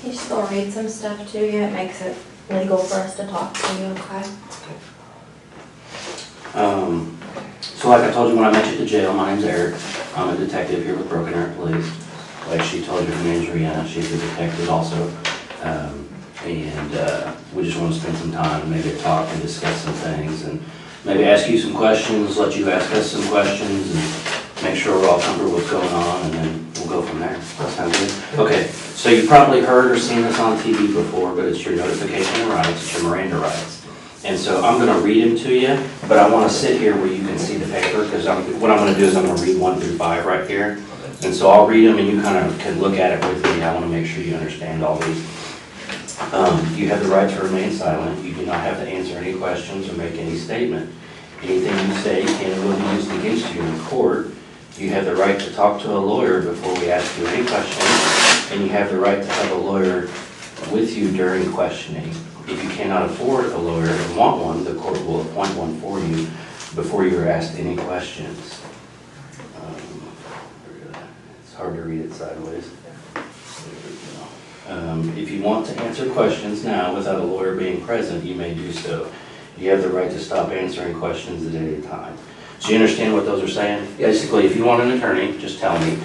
He's still read some stuff to you. It makes it legal for us to talk to you, okay? So like I told you when I met you at the jail, my name's Eric. I'm a detective here with Broken Arrow Police. Like she told you, her name's Rihanna. She's a detective also. We just want to spend some time and maybe talk and discuss some things and maybe ask you some questions, let you ask us some questions and make sure we're all comfortable with what's going on, and then we'll go from there. That sound good? Okay, so you probably heard or seen this on TV before, but it's your notification of rights, it's your Miranda rights. And so I'm gonna read them to you, but I wanna sit here where you can see the paper, because what I'm gonna do is I'm gonna read 1 through 5 right here. And so I'll read them and you kind of can look at it with me. I wanna make sure you understand all these. You have the right to remain silent. You do not have to answer any questions or make any statement. Anything you say can and will be used against you in court. You have the right to talk to a lawyer before we ask you any questions, and you have the right to have a lawyer with you during questioning. If you cannot afford a lawyer and want one, the court will appoint one for you before you are asked any questions. It's hard to read it sideways. If you want to answer questions now without a lawyer being present, you may do so. You have the right to stop answering questions at any time. So you understand what those are saying? Basically, if you want an attorney, just tell me.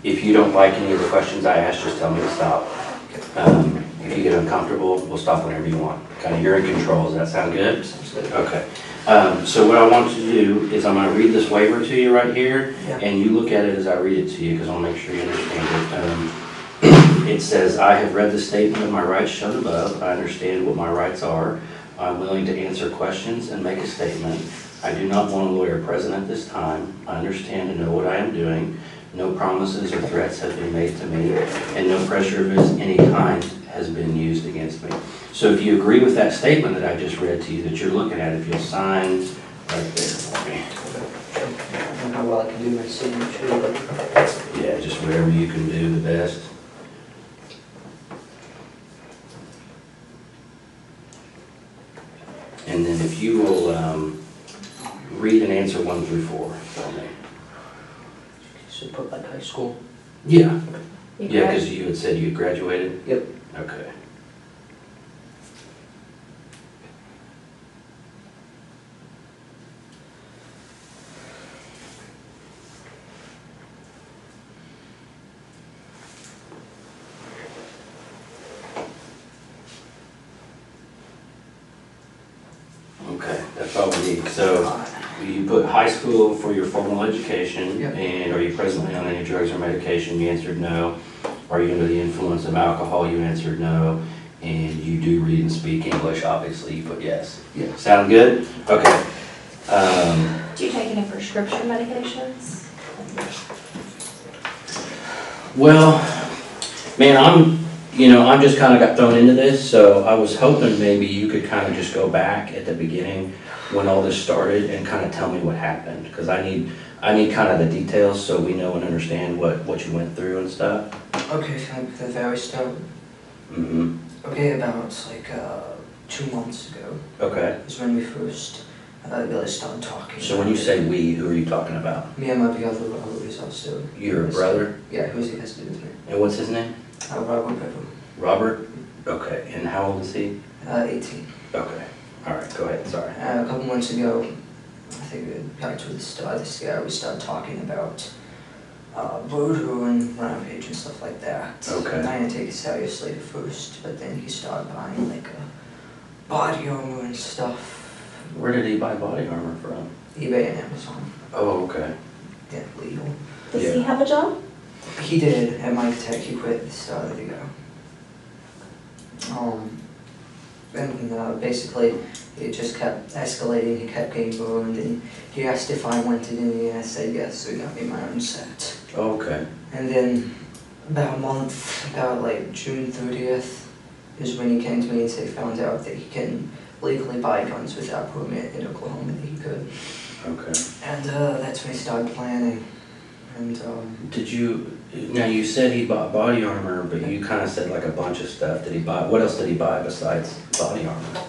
If you don't like any of the questions I ask, just tell me to stop. If you get uncomfortable, we'll stop whenever you want. Kind of, you're in control. Does that sound good? Sounds good. Okay. So what I want you to do is I'm going to read this waiver to you right here, and you look at it as I read it to you, because I'll make sure you understand it. It says, I have read the statement of my rights shown above. I understand what my rights are. I'm willing to answer questions and make a statement. I do not want a lawyer present at this time. I understand and know what I am doing. No promises or threats have been made to me, and no pressure of any kind has been used against me. So if you agree with that statement that I just read to you that you're looking at, if you'll sign right there for me. I don't know how well I can do my signature, but Yeah, just whatever you can do the best. And then if you will read and answer 1 through 4 for me. so put like high school. Yeah. You Yeah, grad- because you had said you had graduated? Yep. Okay. Okay, that's all we need. So you put high school for your formal education, Yep. and are you presently on any drugs or medication? You answered no. Are you under the influence of alcohol? You answered no. And you do read and speak English, obviously, you put yes. Yeah. Sound good? Okay. Do you take any prescription medications? Well, man, I'm just kind of got thrown into this, so I was hoping maybe you could kind of just go back at the beginning when all this started and kind of tell me what happened, because I need kind of the details so we know and understand what you went through and stuff. Okay, so like the very start. Mm-hmm. Okay, about like 2 months ago Okay. is when we first really started talking. So when you say we, who are you talking about? Me and my brother, who is also. Your brother? Yeah, who's he has to do with me. And what's his name? Robert Pepper. Robert? Okay. And how old is he? 18. Okay. All right. Go ahead. Sorry. A couple months ago, I think back to the start of this year, we started talking about voodoo and rampage and stuff like that. Okay. And I didn't take it seriously at first, but then he started buying like a body armor and stuff. Where did he buy body armor from? eBay and Amazon. Oh, okay. Yeah, legal. Does Yeah. he have a job? He did at Mike Tech. He quit at the start of the year. And basically, it just kept escalating. He kept getting burned, and he asked if I wanted any, and I said yes. So he got me my own set. Oh, okay. And then about a month, about like June 30th, is when he came to me and said he found out that he can legally buy guns without permit in Oklahoma. That he could. Okay. And that's when he started planning. And Did you, now you said he bought body armor, but you kind of said like a bunch of stuff. Did he buy, what else did he buy besides body armor?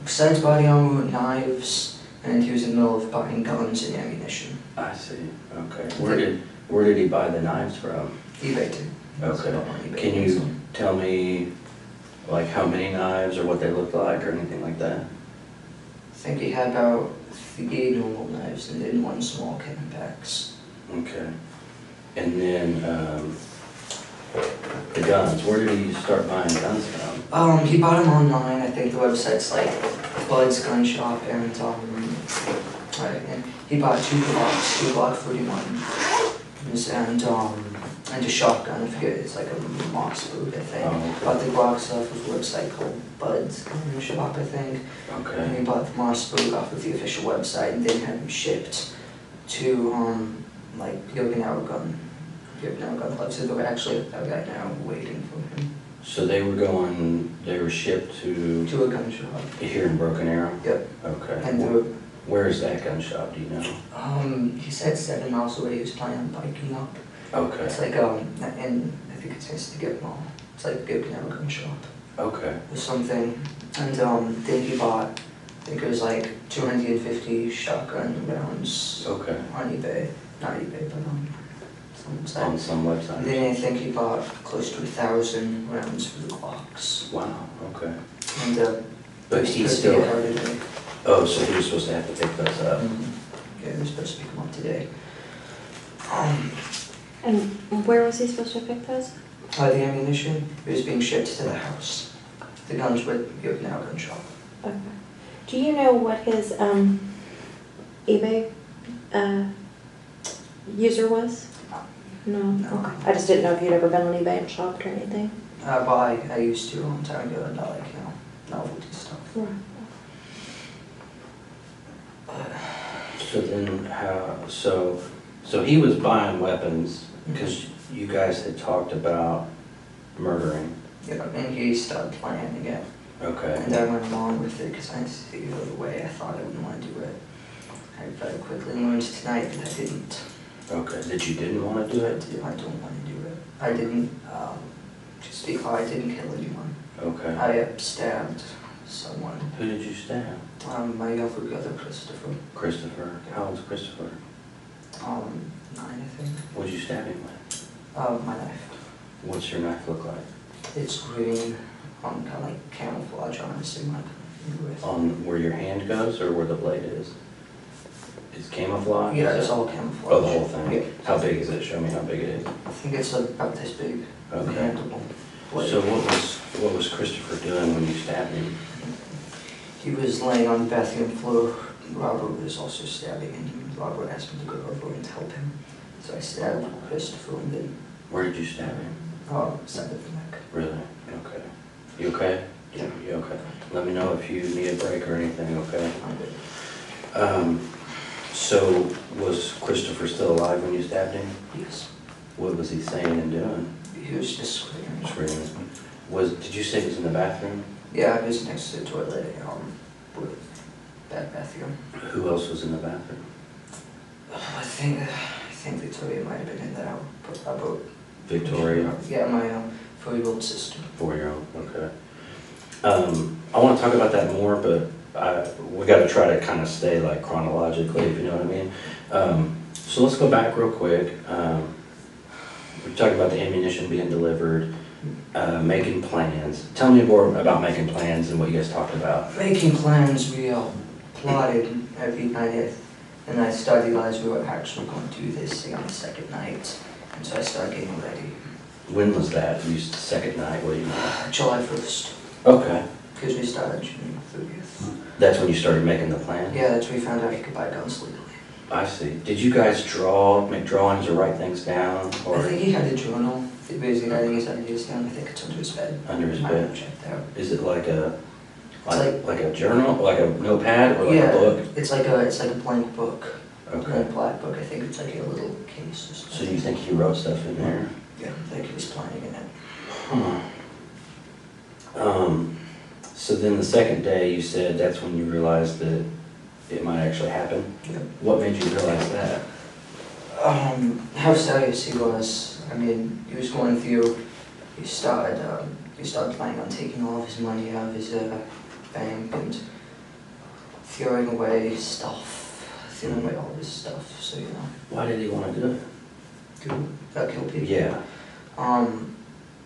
besides body armor, knives, and he was in the middle of buying guns and ammunition. I see, okay. Where did he buy the knives from? eBay too. Okay. So on eBay, Can you so. tell me, like, how many knives or what they look like or anything like that? I think he had about 3 normal knives and then 1 small Camelbacks. Okay. And then, the guns, where did he start buying guns from? He bought them online. I think the website's like Bud's Gun Shop, and he bought 2 Glocks, 2 Glock 41s, and a shotgun. I forget, it's like a Moss boot, I think. Oh, okay. Bought the Glock stuff off a website called Bud's Gun Shop, I think. Okay. And he bought the Moss boot off of the official website, and then had them shipped to like the Okinawa gun club. So they're actually a guy now waiting for him. So they were shipped to To a gun shop. here in Broken Arrow? Yep. Okay. And they were, Where is that gun shop, do you know? he said 7 miles away. He was planning on biking up. Okay, It's like and I think it's next to Gip Mall. It's like the Okinawa gun shop okay, or something. And then he bought, I think it was like 250 shotgun rounds okay. on eBay. Not eBay, but some website. On some And website? then I think he bought close to 1,000 rounds for the Glocks. Wow, okay. And But he he was still, supposed to get today. oh, so he was supposed to have to pick those up? Yeah, he was supposed to pick them up today. And where was he supposed to pick those? The ammunition, it was being shipped to the house. The guns were the Okinawa gun shop. Okay. Do you know what his eBay user was? No. No. Okay. I just didn't know if you'd ever been on eBay and shopped or anything. I used to a long time ago, and I like, novelty stuff. Right. So then so he was buying weapons because you guys had talked about murdering? Yeah, and he started planning it. Okay. And I went along with it because I see the way I thought I wouldn't want to do it. I very quickly learned tonight that I didn't. Okay, that you didn't want to do it? I don't want to do it. I didn't, just because I didn't kill anyone. Okay. I stabbed someone. Who did you stab? My younger brother, Christopher. Christopher. How old's Christopher? 9, I think. What'd you stab him with? My knife. What's your knife look like? It's green, kind of like camouflage, honestly, my with. On where your hand goes or where the blade is? It's camouflage? Yeah, it's all camouflage. Oh, the whole thing? Yeah. How big is it? Show me how big it is. I think it's about this big. Okay. Handleable blade. So what was Christopher doing when you stabbed him? He was laying on the bathroom floor. Robert was also stabbing, and Robert asked me to go over and help him. So I stabbed Christopher, and then Where did you stab him? side of the neck. Really? Okay. You okay? Yeah. You okay? Let me know if you need a break or anything, okay? I'm good. So was Christopher still alive when you stabbed him? Yes. What was he saying and doing? He was just screaming. Screaming. Did you say he was in the bathroom? Yeah, I was next to the toilet, with that bathroom. Who else was in the bathroom? I think Victoria might have been in there. About Victoria? Yeah, my 4-year-old sister. 4-year-old, okay. I want to talk about that more, but we got to try to kind of stay like chronologically, if you know what I mean. So let's go back real quick. We talked about the ammunition being delivered, making plans. Tell me more about making plans and what you guys talked about. Making plans, we plotted every night, and I started to realize we were actually going to do this thing on the second night, and so I started getting ready. When was that? You said second night, what do you mean? July 1st, Okay. because we started June 30th. That's when you started making the plan? Yeah, that's when we found out you could buy guns legally. I see. Did you guys make drawings or write things down? Or I think he had a journal. He basically writing his ideas down. I think it's under his bed. under his I bed? haven't checked out. Is it like a It's a journal, like a notepad, or like yeah, a book? it's like a blank book. Okay. A black book. I think it's like a little case or something. So you think he wrote stuff in there? Yeah, I think he was planning in it. Huh. So then the second day, you said that's when you realized that it might actually happen? Yeah. What made you realize that? How serious he was. I mean, he was going through. He started planning on taking all of his money out of his bank, and throwing away stuff, throwing away all this stuff, so, you know, Why did he want to do it? kill people. Yeah.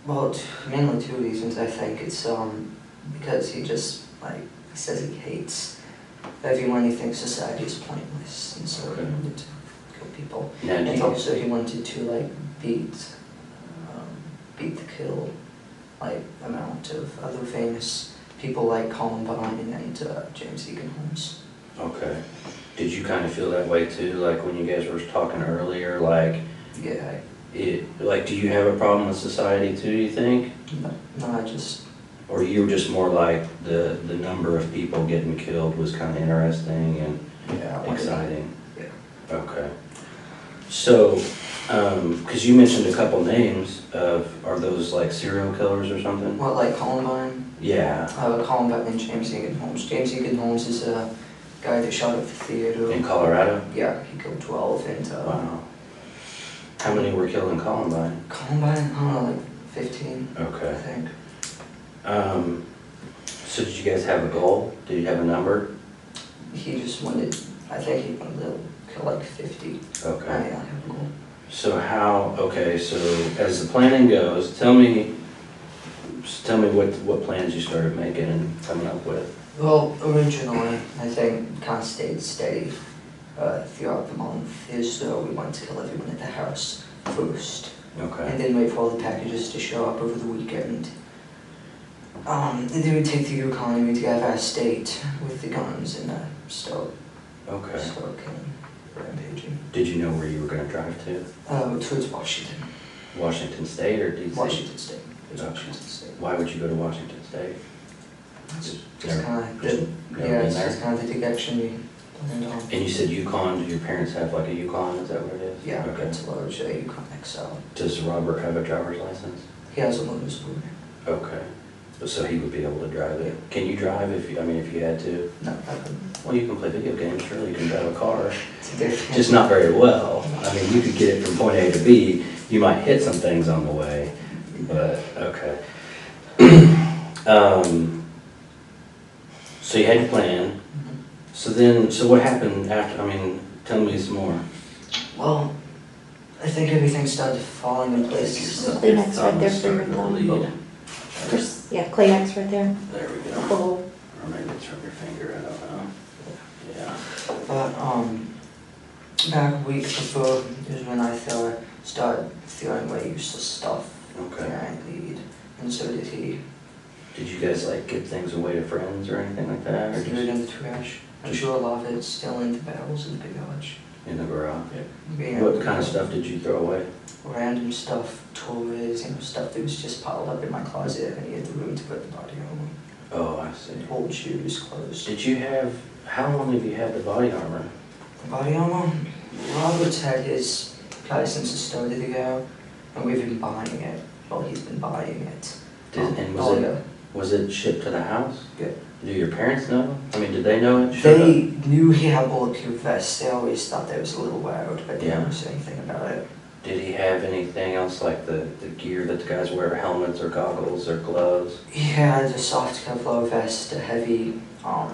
Well, mainly two reasons, I think. It's, because he just, like, he says he hates everyone, he thinks society is pointless, and so he wanted to kill people. Now, do And you, also he wanted to, like, beat the kill, like, amount of other famous people like Columbine and James Egan Holmes. okay. Did you kind of feel that way too, like when you guys were talking earlier, like, Yeah, like, do you have a problem with society too, you think? no, I just, Or you were just more like the number of people getting killed was kind of interesting and yeah, I wanted to, exciting? yeah. Okay. So, because you mentioned a couple names of, are those like serial killers or something? What, like Columbine? Yeah, Columbine and James Egan Holmes. James Egan Holmes is a guy that shot at the theater. in Colorado? Yeah, he killed 12, and Wow. How many were killed in Columbine? Columbine, I don't know, like 15, I Okay. think. So did you guys have a goal? Did you have a number? He just wanted, I think he wanted to kill like 50. Okay. I have a goal. So how, okay, so as the planning goes, tell me what plans you started making and coming up with. Well, originally, I think kind of stayed steady throughout the month, is we wanted to kill everyone at the house first, Okay. and then wait for all the packages to show up over the weekend. And then we take the Yukon and we'd have our state with the guns and start Okay. killing, rampaging. Did you know where you were gonna drive to? Towards Washington. Washington State or DC? Washington State. It's Okay. Washington State. Why would you go to Washington State? It's Never- kind of just the, never yeah, been it's there? just kind of the direction we planned on. And you said Yukon, do your parents have like a Yukon, is that what it is? Yeah, Okay. it's a large Yukon XL. Does Robert have a driver's license? He has a learner's permit. Okay. So he would be able to drive it. Can you drive if you, I mean, if you had to? No, I couldn't. Well, you can play video games, surely you can drive a car. It's a different. Just not very well. I mean, you could get it from point A to B. You might hit some things on the way, but, okay. So you had your plan. Mhm. So what happened after, I mean, tell me some more. Well, I think everything started falling in place. Kleenex right there for your Starting to thumb. bleed. Just, yeah, Kleenex right there. There we go. Oh, Or maybe it's from your finger, I don't know. Yeah. But, back a week before is when I started throwing away useless stuff. Okay. And I bleed, and so did he. Did you guys like give things away to friends or anything like that? Or Threw it just in the trash. I'm sure a lot of it's still in the barrels in the garage. in the garage? Yeah. What kind of stuff did you throw away? Random stuff, toys, stuff that was just piled up in my closet, and he had the room to put the body armor. Oh, I see. Old shoes, clothes. Did you have, how long have you had the body armor? The body armor? Robert's had his probably since the start of the year, and we've been buying it. Well, he's been buying it. And yeah. was it shipped to the house? Yeah. Do your parents know? I mean, did they know it? They knew he had bulletproof vests. They always thought that was a little loud, but they Yeah. never said anything about it. Did he have anything else like the gear that the guys wear, helmets or goggles or gloves? He had a soft Kevlar vest, a heavy, I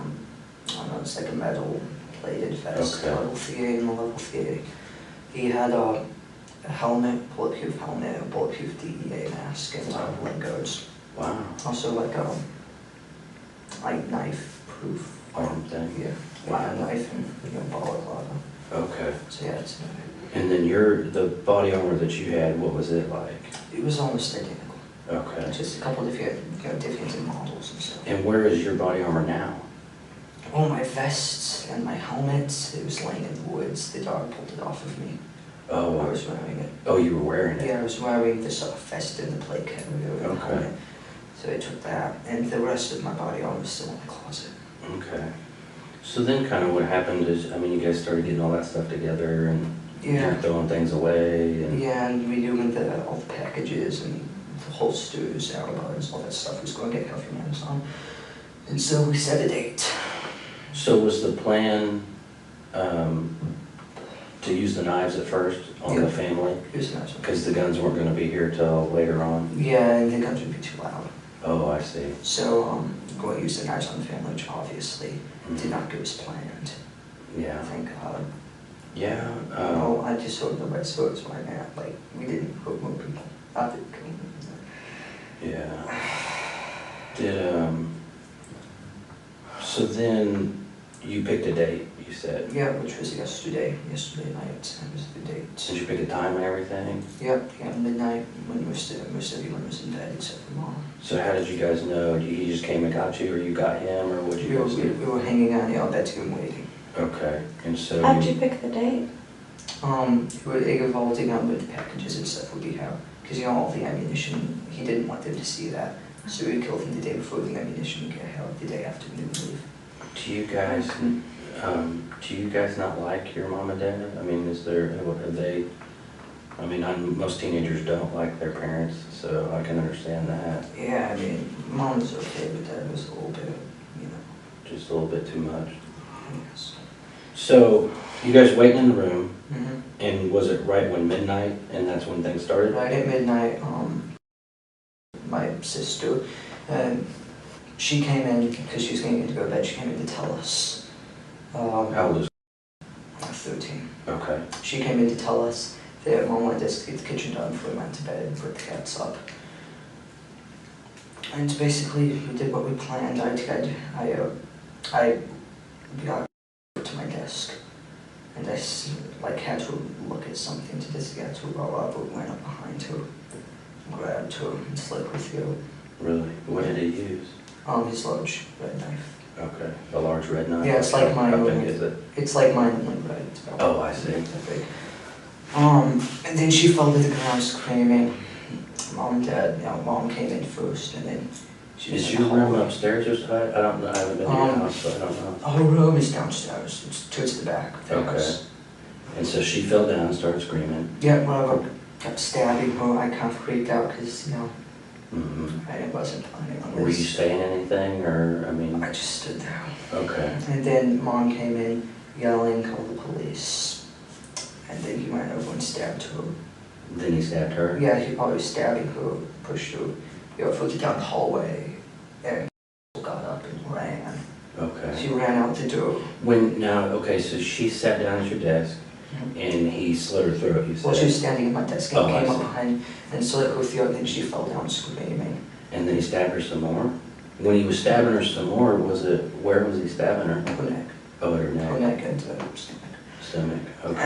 don't know, it's like a metal plated vest, Okay. level 3 and a level 3. He had a helmet, bulletproof helmet, a bulletproof DEA mask, and leg guards. Wow. Also like knife-proof. Arm thing? Yeah, Wow. a knife and balaclava. Okay. So yeah, it's, And then the body armor that you had, what was it like? it was almost identical. Okay. Just a couple different, different in models and stuff. And where is your body armor now? Oh, my vests and my helmet, it was laying in the woods. The dog pulled it off of me. I Oh, was wearing it. oh, you were wearing it? Yeah, I was wearing this vest and the plate carrier and the Okay. helmet. So I took that, and the rest of my body armor was still in the closet. Okay. So then kind of what happened is, I mean, you guys started getting all that stuff together and Yeah. you're throwing things away and... Yeah, and we doing all the packages and the holsters, alibis, all that stuff was going to get healthy from Amazon. And so we set a date. So was the plan to use the knives at first on Yeah. the family? Here's an answer. Because the guns weren't going to be here till later on? Yeah, and the guns would be too loud. Oh, I see. So go use the knives on the family, which obviously did not go as planned. Yeah. Thank God. Yeah. No, I just hope nobody saw it right now. Like, we didn't hook more people. Not that, Yeah. Did, so then you picked a date, you said? yeah, which was yesterday night. That was the date. Did you pick a time and everything? Yep, yeah, midnight when most everyone was in bed except for Mom. So how did you guys know? He just came and got you, or you got him, or what did you guys do? We were hanging out in the bedroom waiting. Okay, and so How did you pick the date? We were evaluating on with the packages and stuff would be how, because you know all the ammunition, he didn't want them to see that. So we killed him the day before the ammunition would get out the day after we didn't leave. do you guys not like your mom and dad? I mean, are they, I mean, most teenagers don't like their parents, so I can understand that. Yeah, I mean, Mom was okay, but Dad was a little bit, you know. Just a little bit too much. Yes. So, you guys waiting in the room, Mm-hmm. and was it right when midnight, and that's when things started? Right at midnight, my sister, she came in because she was getting to go to bed. She came in to tell us. How old is? 13. Okay. She came in to tell us that Mom wanted us to get the kitchen done before we went to bed and put the cats up. And basically, we did what we planned. I got to my desk, and I had to look at something to just get to roll up, but went up behind her, grabbed her, and slit her throat. Really? What did he use? His large red knife. Okay. A large red knife? Yeah, it's like mine. How big is it? It's like mine, like red. It's about Oh, I see. that big. And then she fell to the ground screaming. Mom and Dad, Mom came in first, and then she was Is in your the room hallway. upstairs or something? I don't know, I haven't been to your house, so I don't know. Her room is downstairs. It's towards the back of the Okay. house. And so she fell down and started screaming. Yeah, whatever. Kept stabbing her. I kind of freaked out because, Mm-hmm. I wasn't planning on Were you this. saying anything, or, I mean? I just stood there. Okay. And then Mom came in yelling, call the police. And then he went over and stabbed her. Then he stabbed her? Yeah, he probably was stabbing her, pushed her, floated down the hallway, and got up and ran. Okay. She ran out the door. Okay, so she sat down at your desk, and he slit her throat, you said? Well, she was standing at my desk and Oh, I came up see. behind and slit her throat, and then she fell down screaming. And then he stabbed her some more? When he was stabbing her some more, where was he stabbing her? Her neck. Oh, at her Her neck? neck and stomach. Stomach, okay.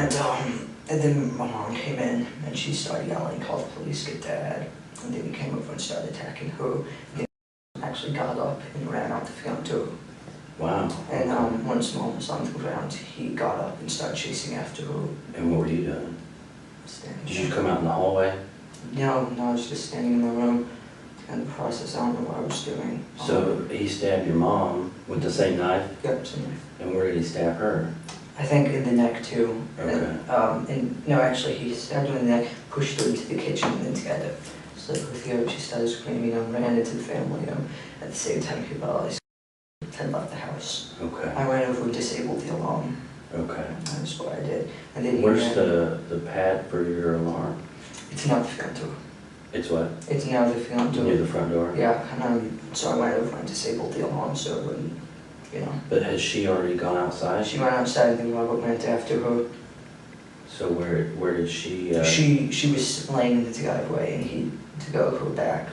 And then my mom came in and she started yelling, call the police, get Dad. And then he came over and started attacking her. And he actually got up and ran out the front door. Wow. And once Mom was on the ground, he got up and started chasing after her. And what were you doing? Standing Did you there. come out in the hallway? No, I was just standing in the room. And the process, I don't know what I was doing. So he stabbed your mom with the same knife? Yep, same way. And where did he stab her? I think in the neck too. Okay. And no, actually, he stabbed her in the neck, pushed her into the kitchen, and then together. Slit her throat. She started screaming and ran into the family. At the same time, he realized and left the house. Okay. I went over and disabled the alarm. Okay. That's what I did. And then he Where's ran. the pad for your alarm? It's not the front door. It's what? It's now the front door. Near the front door? Yeah, and so I went over and disabled the alarm so it wouldn't, But has she already gone outside? She went outside and then Robert went after her. So where did she? She was laying in the driveway and he to go her back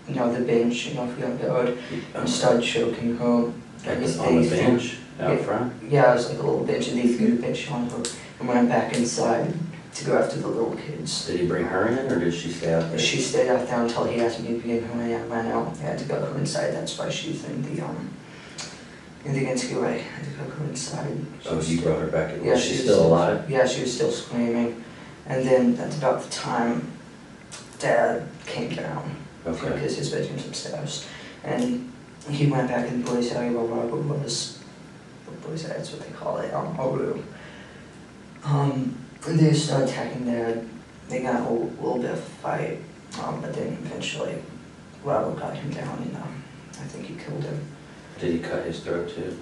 the bench in our front yard and started choking her. On the bench out front? Yeah, it was like a little bench and he threw the bench on her and went back inside to go after the little kids. Did he bring her in, or did she stay out there? She stayed out there until he asked me to be in her and I ran out. I had to go her inside. That's why she's in the NCUA. I had to go her inside. Oh, you brought her back in. Yeah, Was she still alive? Yeah, she was still screaming. And then that's about the time Dad came down. Okay. Because his bedroom's upstairs. And he went back in the boys' area where Robert was. The boys' area, that's what they call it, our room. And they started attacking Dad. They got a little bit of a fight. But then eventually Robert got him down and I think he killed him. Did he cut his throat too?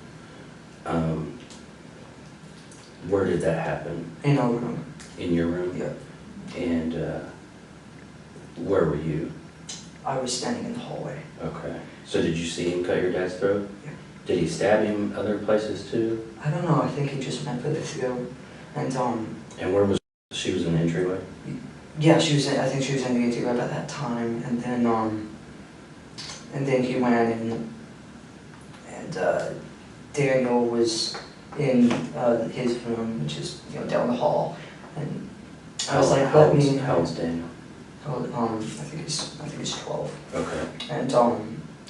Where did that happen? In our room. In your room? Yeah. And where were you? I was standing in the hallway. Okay. So did you see him cut your dad's throat? Yeah. Did he stab him other places too? I don't know, I think he just went for the throat. And And where was she? Was in the entryway? yeah, I think she was in the entryway at that time. And then he went in, and Daniel was in his room, which is, you know, down the hall. And I was like, how old's Daniel? I think he's 12. Okay. And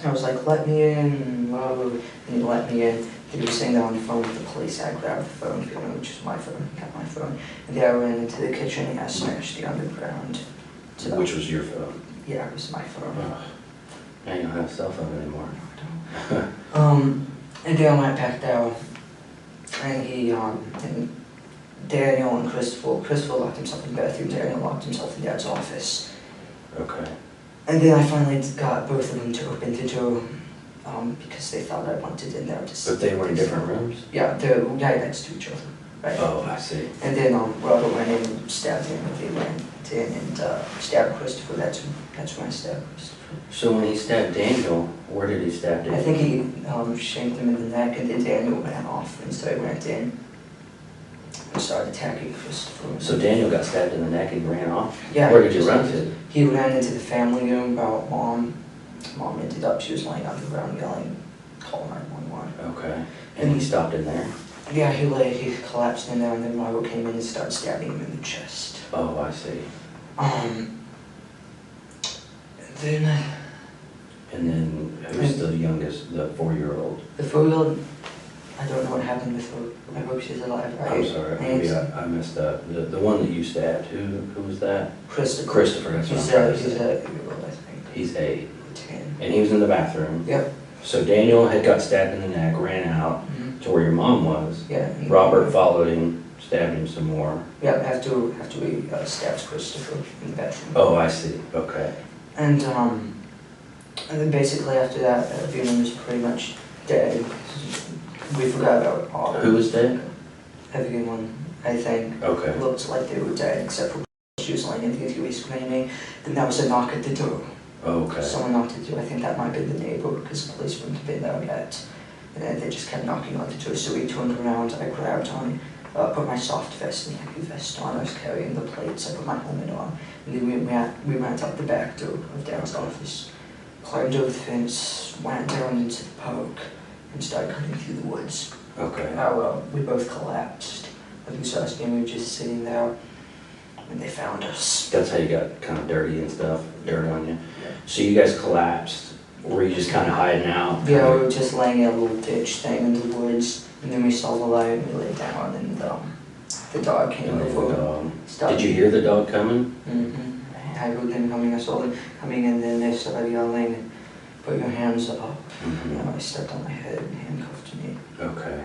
I was like, let me in, and he let me in. He was sitting there on the phone with the police. I grabbed the phone from him, which is my phone. He got my phone. And then I ran into the kitchen and I smashed the underground. Which was your phone? Yeah, it was my phone. Oh. Now you don't have a cell phone anymore. And then I went back down, and and Daniel and Christopher locked himself in the bathroom. Daniel locked himself in Dad's office. Okay. And then I finally got both of them to open the door, because they thought I wanted in there. But they were in different rooms? Yeah, they're right next to each other. Right. Oh, I see. And then Robert went in and stabbed him, and they went in and stabbed Christopher. That's when I stabbed Christopher. So when he stabbed Daniel, where did he stab Daniel? I think he shanked him in the neck, and then Daniel ran off, and so I went in and started attacking Christopher. So Daniel got stabbed in the neck and ran off? Yeah. Where did you run to? He ran into the family room about Mom. Mom ended up, she was laying on the ground yelling, call 911. Okay. And he stopped in there? Yeah, he collapsed in there, and then Robert came in and started stabbing him in the chest. Oh, I see. And then who's the youngest, the 4-year-old? The 4-year-old, I don't know what happened with her. I hope she's alive. I'm sorry, maybe I messed up. The one that you stabbed, who was that? Christopher. Christopher, that's what I'm He's trying to he's say. 8-year-old, I think. He's 8. 10. And he was in the bathroom. Yep. So Daniel had got stabbed in the neck, ran out to where your mom was. Yeah. Robert followed him, stabbed him some more. Yeah, after we stabbed Christopher in the bathroom. Oh, I see. Okay. And then basically after that, everyone was pretty much dead. We forgot about all. Who was dead? Everyone, I think, Okay. looked like they were dead, except for she was lying in the interview screaming. Then there was a knock at the door. Okay. Someone knocked at the door. I think that might have been the neighbor, because the police wouldn't have been there yet. And then they just kept knocking on the door. So we turned around. I grabbed on, put my soft vest and heavy vest on. I was carrying the plates. I put my helmet on. And then we went out the back door of Dad's office, climbed over the fence, went down into the park, and started cutting through the woods. Okay. We both collapsed. I think so. We were just sitting there when they found us. That's how you got kind of dirty and stuff, dirt on you. Yeah. So you guys collapsed. Were you just kind of hiding out? Yeah, we were just laying in a little ditch thing in the woods, and then we saw the light and we lay down, and the dog came And then over. the dog. Started- Did you hear the dog coming? I heard them coming. I saw them coming, and then they started yelling, "Put your hands up!" Mhm. You know, I stepped on my head and handcuffed me. Okay.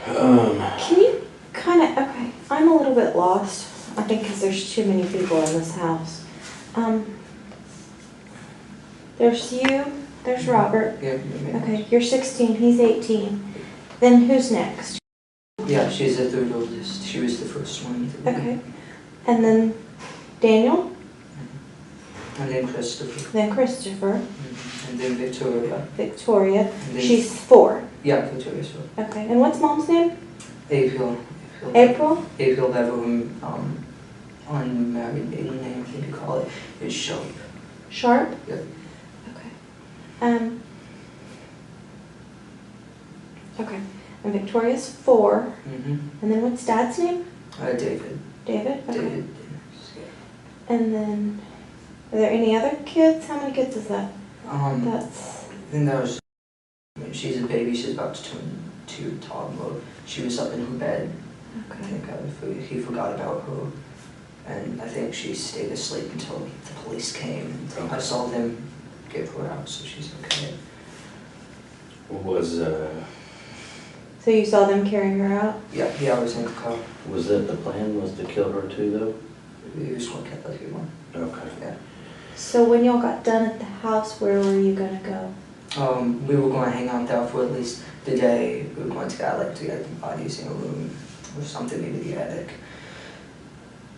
Can you okay, I'm a little bit lost, I think because there's too many people in this house. There's you, there's Robert. Yeah. Okay, you're 16, he's 18. Then who's next? Yeah, she's the third oldest. She was the first one. Okay. And then Daniel, And then Christopher. then Christopher, And then Victoria. Victoria. And then, She's 4. yeah, Victoria's one. Okay, and what's mom's name? April. April? April Beverham, unmarried maiden name, I think you call it, is Sharp. Sharp? Yep. Okay. Okay, and Victoria's 4. And then what's dad's name? David. David? Okay. David. And then, are there any other kids? How many kids is that? That's... Then there was, she's a baby, she's about to turn 2, toddler. She was up in her bed. I Okay. think he forgot about her. And I think she stayed asleep until the police came. And I saw them get her out, so she's okay. So you saw them carry her out? Yeah, I was in the car. Was it the plan was to kill her too, though? We just looked at that one. Okay. Yeah. So when y'all got done at the house, where were you gonna go? We were going to hang out there for at least the day. We were going to get the bodies in a room or something, maybe the attic.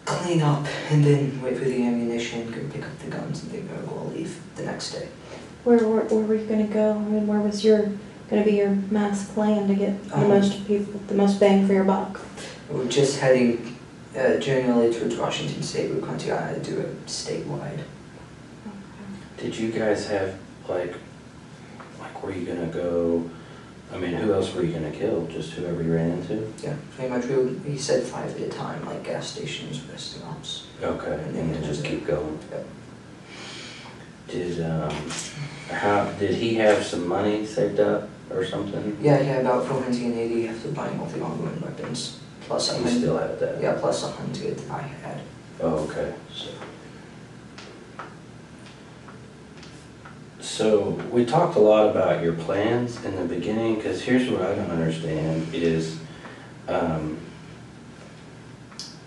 Clean up and then wait for the ammunition, go pick up the guns, and then we're going to leave the next day. Where were you gonna go? I mean, where was gonna be your mass plan to get the most people, the most bang for your buck? We're just heading generally towards Washington State. We're going to do it statewide. Did you guys have, like, were you gonna go, I mean, who else were you gonna kill? Just whoever you ran into? Yeah, pretty much. He said 5 at a time, like gas stations, restaurants. Okay, and then just keep going? Yep. Did he have some money saved up or something? Yeah, about 480 after buying all the ongoing weapons. Plus You still have that? Yeah, plus 100 I had. Oh, okay. So we talked a lot about your plans in the beginning, because here's what I don't understand is,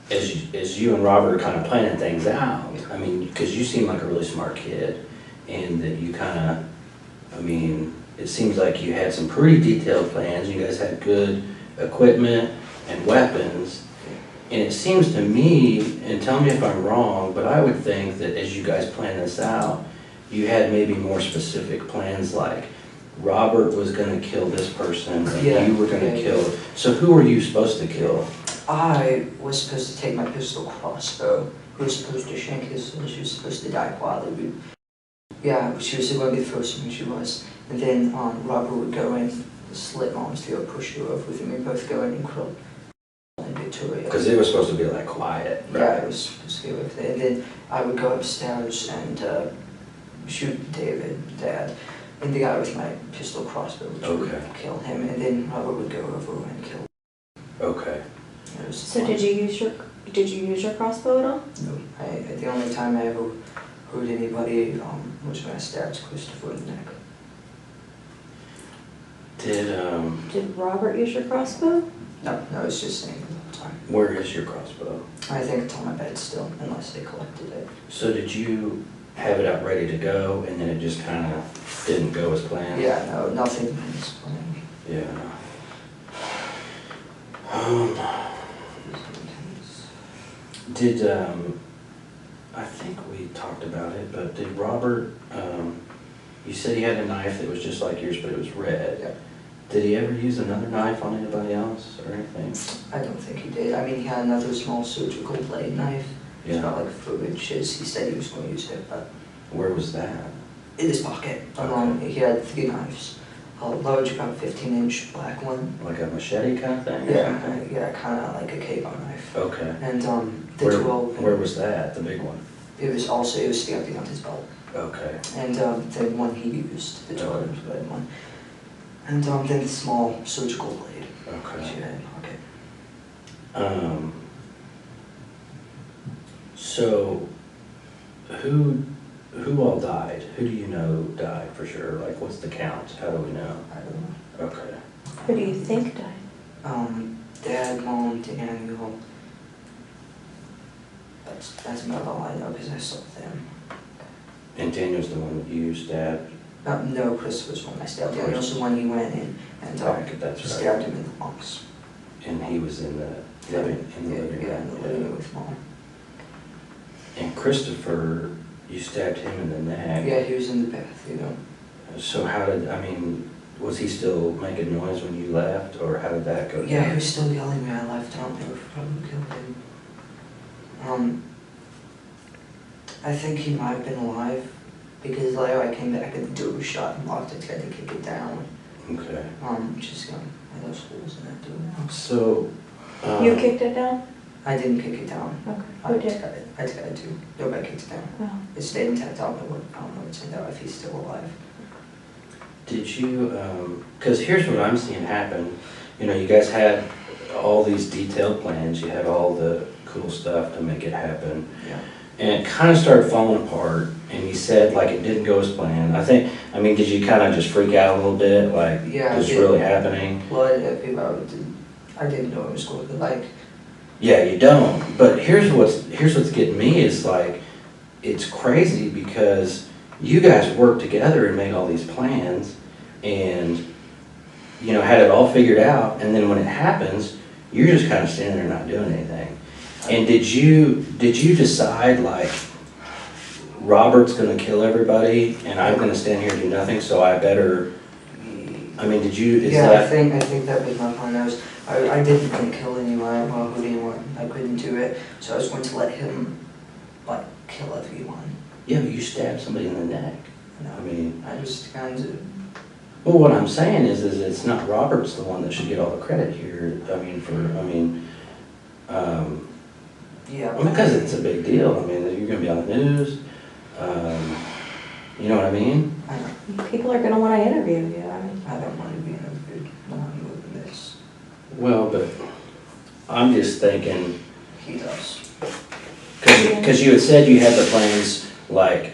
as you and Robert are kind of planning things out, I mean, because you seem like a really smart kid, and that you kind of, I mean, it seems like you had some pretty detailed plans, you guys had good equipment and weapons, and it seems to me, and tell me if I'm wrong, but I would think that as you guys plan this out, you had maybe more specific plans, like Robert was gonna kill this person, and you were gonna kill. So who were you supposed to kill? I was supposed to take my pistol crossbow. Who was supposed to shank his son. She was supposed to die quietly. Yeah, she was going to be the first one, she was. And then Robert would go in, slit Mom's throat, push her over with him, and both go in and kill Victoria. Because it was supposed to be like quiet, right? Yeah, it was supposed to go with it. And then I would go upstairs and shoot David, Dad, and the guy with my pistol crossbow, which would kill him. And then Robert would go over and kill him. Okay. So did you use your crossbow at all? No. The only time I ever hurt anybody was when I stabbed Christopher in the neck. Did Robert use your crossbow? No, it's just saying the whole time. Where is your crossbow? I think it's on my bed still, unless they collected it. So did you have it out ready to go, and then it just kind of didn't go as planned? Yeah, no, nothing is planned. Yeah. I think we talked about it, but did Robert, you said he had a knife that was just like yours, but it was red. Yeah. Did he ever use another knife on anybody else or anything? I don't think he did. I mean, he had another small surgical blade knife. Yeah. It's about like 4 inches. He said he was going to use it, but... Where was that? In his pocket. Okay. He had 3 knives. A large, about 15-inch black one. Like a machete kind of thing? Yeah, kind of like a cable knife. Okay. And the 12... Where was that, the big one? It was sticking out his belt. Okay. And the one he used, the 12-inch red one. And then the small surgical blade. Okay. Which he had in pocket. So, who all died? Who do you know died for sure? Like, what's the count? How do we know? I don't know. Okay. Who do you think died? Dad, Mom, Daniel. That's about all I know because I saw them. And Daniel's the one that you stabbed? No, Christopher's one I stabbed. Daniel's the one he went in and stabbed him in the lungs. And he was in the living room? Yeah, in the living room with Mom. And Christopher, you stabbed him in the neck? Yeah, he was in the bath, So how did, I mean, was he still making noise when you left, or how did that go down? Yeah, he was still yelling when I left. I don't know if probably killed him. I think he might have been alive, because later I came back and the door was shut and locked. I tried to kick it down. Okay. Just had those holes in that door now. So... you kicked it down? I didn't kick it down. Okay. Who did? I tried to. Nobody kicked it down. Oh. It stayed intact. I don't know what's in there, if he's still alive. Did you, because here's what I'm seeing happen. You know, you guys had all these detailed plans, you had all the cool stuff to make it happen. Yeah. And it kind of started falling apart, and you said, like, it didn't go as planned. I mean, did you kind of just freak out a little bit, like, what's really happening? Well, I didn't know it was going to, like... Yeah, you don't. But here's what's getting me is, like, it's crazy because you guys worked together and made all these plans and, you know, had it all figured out, and then when it happens, you're just kind of standing there not doing anything. And did you decide, like, Robert's gonna kill everybody, and I'm gonna stand here and do nothing, so I better, I mean, did you, is Yeah, that? I think that was my plan. I didn't want to kill anyone, well, who didn't want, I couldn't do it, so I was going to let him, like, kill everyone. Yeah, but you stabbed somebody in the neck. No, I mean, I just kind of, well, what I'm saying is it's not Robert's the one that should get all the credit here. I mean, yeah. because it's a big deal. I mean, you're gonna be on the news. You know what I mean? I know. People are gonna wanna interview you, I mean. I don't want to be interviewed when I'm moving this. Well, but I'm just thinking, He does. because you had said you had the plans, like,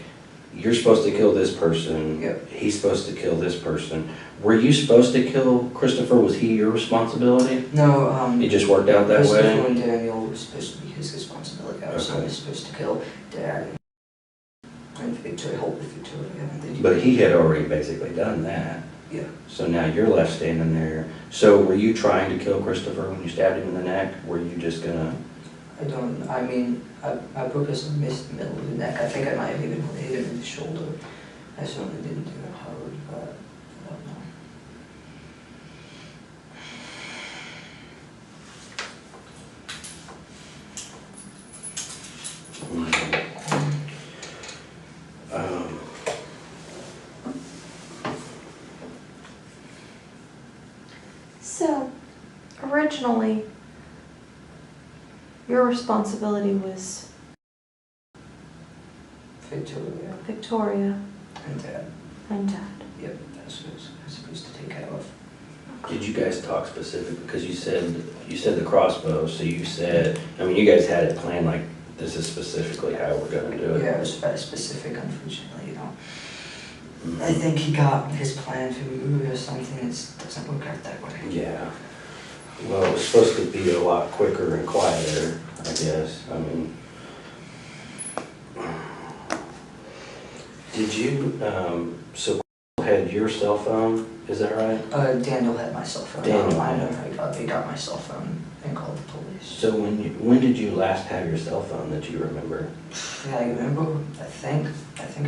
you're supposed to kill this person. Yep. He's supposed to kill this person. Were you supposed to kill Christopher? Was he your responsibility? No, It just worked out that Christopher way? and Daniel was supposed to be his responsibility. I was Okay. only supposed to kill Dad and Victoria, help with Victoria. And then But he had already basically done that. Yeah. So now you're left standing there. So were you trying to kill Christopher when you stabbed him in the neck? Were you just gonna? I mean, I purposely missed the middle of the neck. I think I might have even hit him in the shoulder. I certainly didn't do it hard, but I don't know. So, originally, your responsibility was Victoria Victoria and Dad. and Dad. Yep, that's what I was supposed to take care of. Did you guys talk specific, because you said the crossbow, so you said, I mean, you guys had it planned like, this is specifically how we're gonna do it. Yeah, it was very specific, unfortunately, you know. Mhm. I think he got his plan to move or something, it doesn't work out that way. Yeah. Well, it was supposed to be a lot quicker and quieter, I guess. I mean, did you, so had your cell phone, is that right? Daniel had my cell phone. Daniel I had know, they got my cell phone and called the police. So when did you last have your cell phone that you remember? Yeah, I remember, I think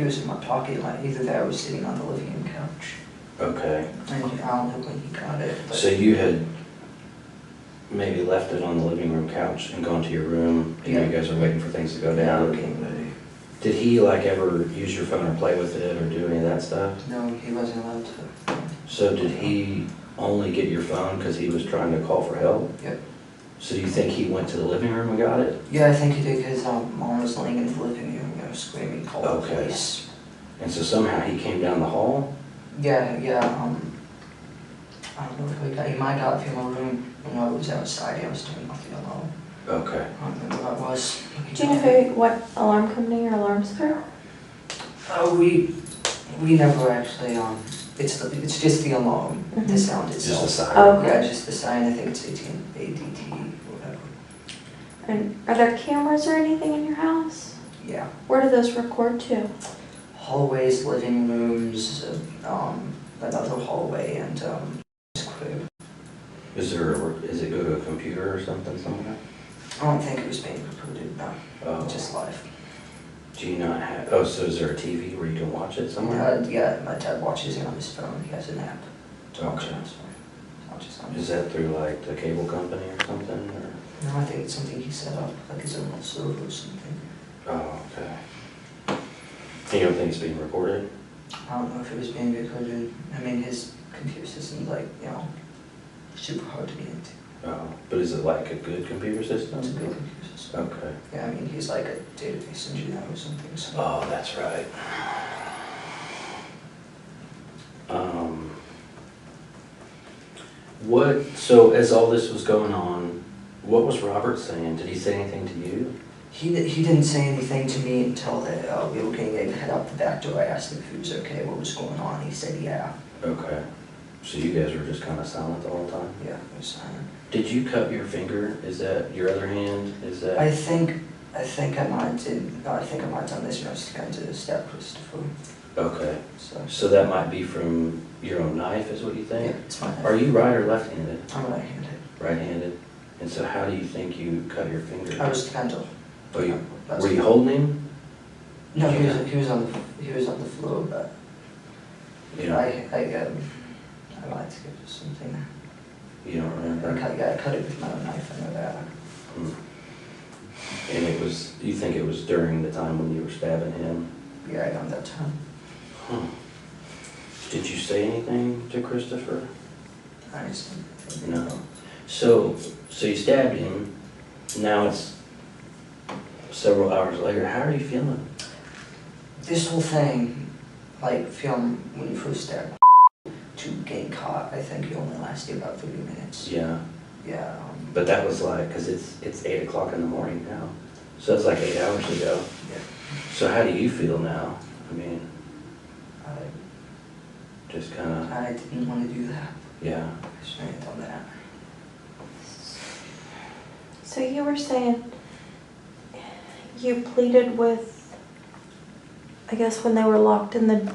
it was in my pocket, like either that or I was sitting on the living room couch. Okay. And I don't know when he got it, but. So you had maybe left it on the living room couch and gone to your room, and Yeah. you guys are waiting for things to go Yeah, down? getting ready. Did he like ever use your phone or play with it or do any of that stuff? No, he wasn't allowed to. So did he only get your phone because he was trying to call for help? Yep. So do you think he went to the living room and got it? Yeah, I think he did because mom was laying in the living room, you know, screaming, call the Okay. police. And so somehow he came down the hall? Yeah, I don't know if he might have got in my room when I was outside, I was turning off the alarm. Okay. I don't remember what it was. Do you know what alarm company your alarm's for? Oh, we never actually, it's just the alarm, the Mhm. sound Just a itself. sign? Oh, okay. Yeah, just the sign, I think it's ADT, whatever. And are there cameras or anything in your house? Yeah. Where do those record to? Hallways, living rooms, another hallway, and his crib. Is it go to a computer or something somewhere? I don't think it was being recorded, no, Oh. just live. Do you not have, oh, so is there a TV where you can watch it somewhere? Yeah, my dad watches it on his phone, he has an app to watch it Okay. on his phone. Watches on Is that through like the cable company or something, or? No, I think it's something he set up, like his own little server or something. Oh, okay. And you don't think it's being recorded? I don't know if it was being recorded. I mean, his computer system's like, you know, super hard to get into. Oh, but is it like a good computer system? It's a good computer system. Okay. Yeah, I mean, he's like a database engineer or something, so. Oh, that's right. So as all this was going on, what was Robert saying? Did he say anything to you? He didn't say anything to me until we were getting ready to head out the back door. I asked him if he was okay, what was going on. He said, yeah. Okay. So you guys were just kind of silent the whole time? Yeah, it was silent. Did you cut your finger? Is that your other hand? Is that? I think I might have done this when I was trying to stab Christopher. Okay. So. So that might be from your own knife, is what you Yeah, think? it's my knife. Are you right or left-handed? I'm right-handed. Right-handed. And so how do you think you cut your finger? I was kind of. Oh, were you holding him? No, Did you he was on the floor, but You don't, I lied to give you something. you don't remember? I cut it with my own knife, I know that. Hmm. And you think it was during the time when you were stabbing him? Yeah, around that time. Huh. Did you say anything to Christopher? I just think No. So you stabbed him, now it's several hours later, how are you feeling? This whole thing, like film when you first stabbed to getting caught, I think it only lasted about 30 minutes. Yeah, Yeah. but that was like, because it's 8 o'clock in the morning now, so it's like 8 hours ago. Yeah. So how do you feel now? I mean, I, just kind of, I didn't want to do that. yeah. I shouldn't have done that. So you were saying you pleaded with, I guess when they were locked in the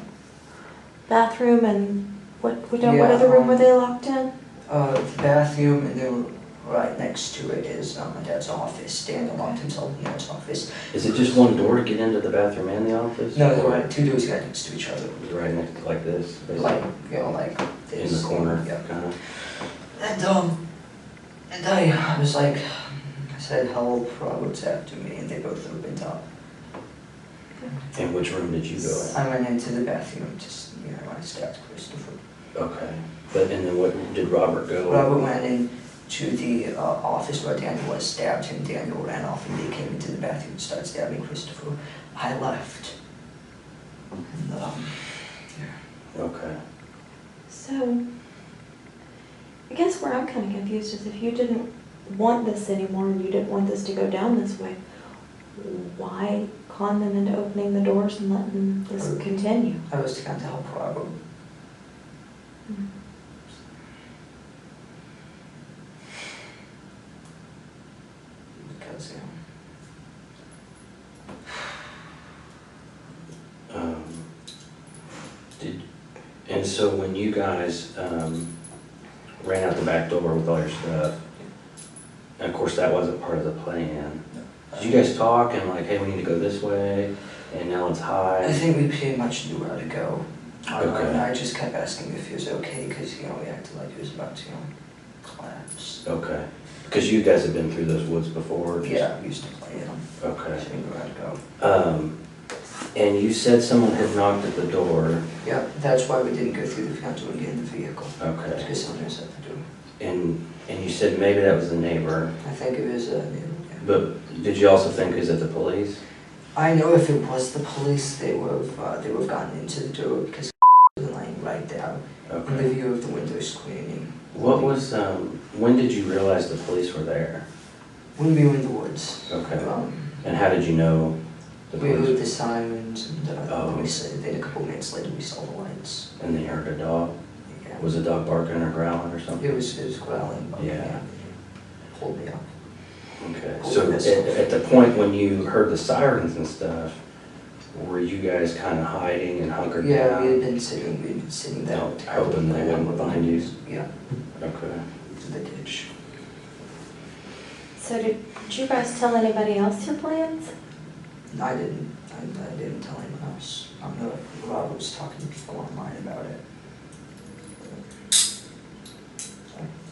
bathroom and what other room were they locked in? The bathroom, and then right next to it is my dad's office. Daniel locked himself in his office. Is it just one door to get into the bathroom and the office? No, there Or were two doors right next to each other. it was right next, like this, basically? Like, like In this. the corner, Yeah. kind of? And I was like, I said, help, Robert's after me, and they both opened up. And which room did you go in? I went into the bathroom, just, when I stabbed Christopher. Okay, but, and then what, did Robert go? Robert went into the office where Daniel was, stabbed him, Daniel ran off, and they came into the bathroom and started stabbing Christopher. I left. And, yeah. Okay. So, I guess where I'm kind of confused is if you didn't want this anymore and you didn't want this to go down this way, why con them into opening the doors and letting this continue? I was trying to help Robert. Mm. Because, And so when you guys ran out the back door with all your stuff, and of course that wasn't part of the plan, did you guys talk and like, hey, we need to go this way, and now it's I high? think we pretty much knew where to go. Okay. I just kept asking if he was okay, because, we acted like he was about to, collapse. Okay, because you guys have been through those woods before? Just- Yeah, we used to play in them. Okay. So we knew where to go. And you said someone had knocked at the door. Yeah, that's why we didn't go through the front door and get in the vehicle. Okay. Because someone was at the door. And you said maybe that was the neighbor, I think it was, yeah. but did you also think it was at the police? I know if it was the police, they would have gotten into the door because was lying right there in the Okay. view of the window screening. What was, when did you realize the police were there? When we were in the woods. Okay. And how did you know the We heard police? the sirens, and Oh. then a couple minutes later we saw the lights. And they heard a dog? Yeah. Was the dog barking or growling or something? It was growling, but Yeah. pulled me up. Okay, so at the point when you heard the sirens and stuff, were you guys kind of hiding and hunkered down? Yeah, we had been sitting there. No, hoping they wouldn't find you? Yeah, Okay. to the ditch. So did you guys tell anybody else your plans? I didn't tell anyone else. Robert was talking to people online about it.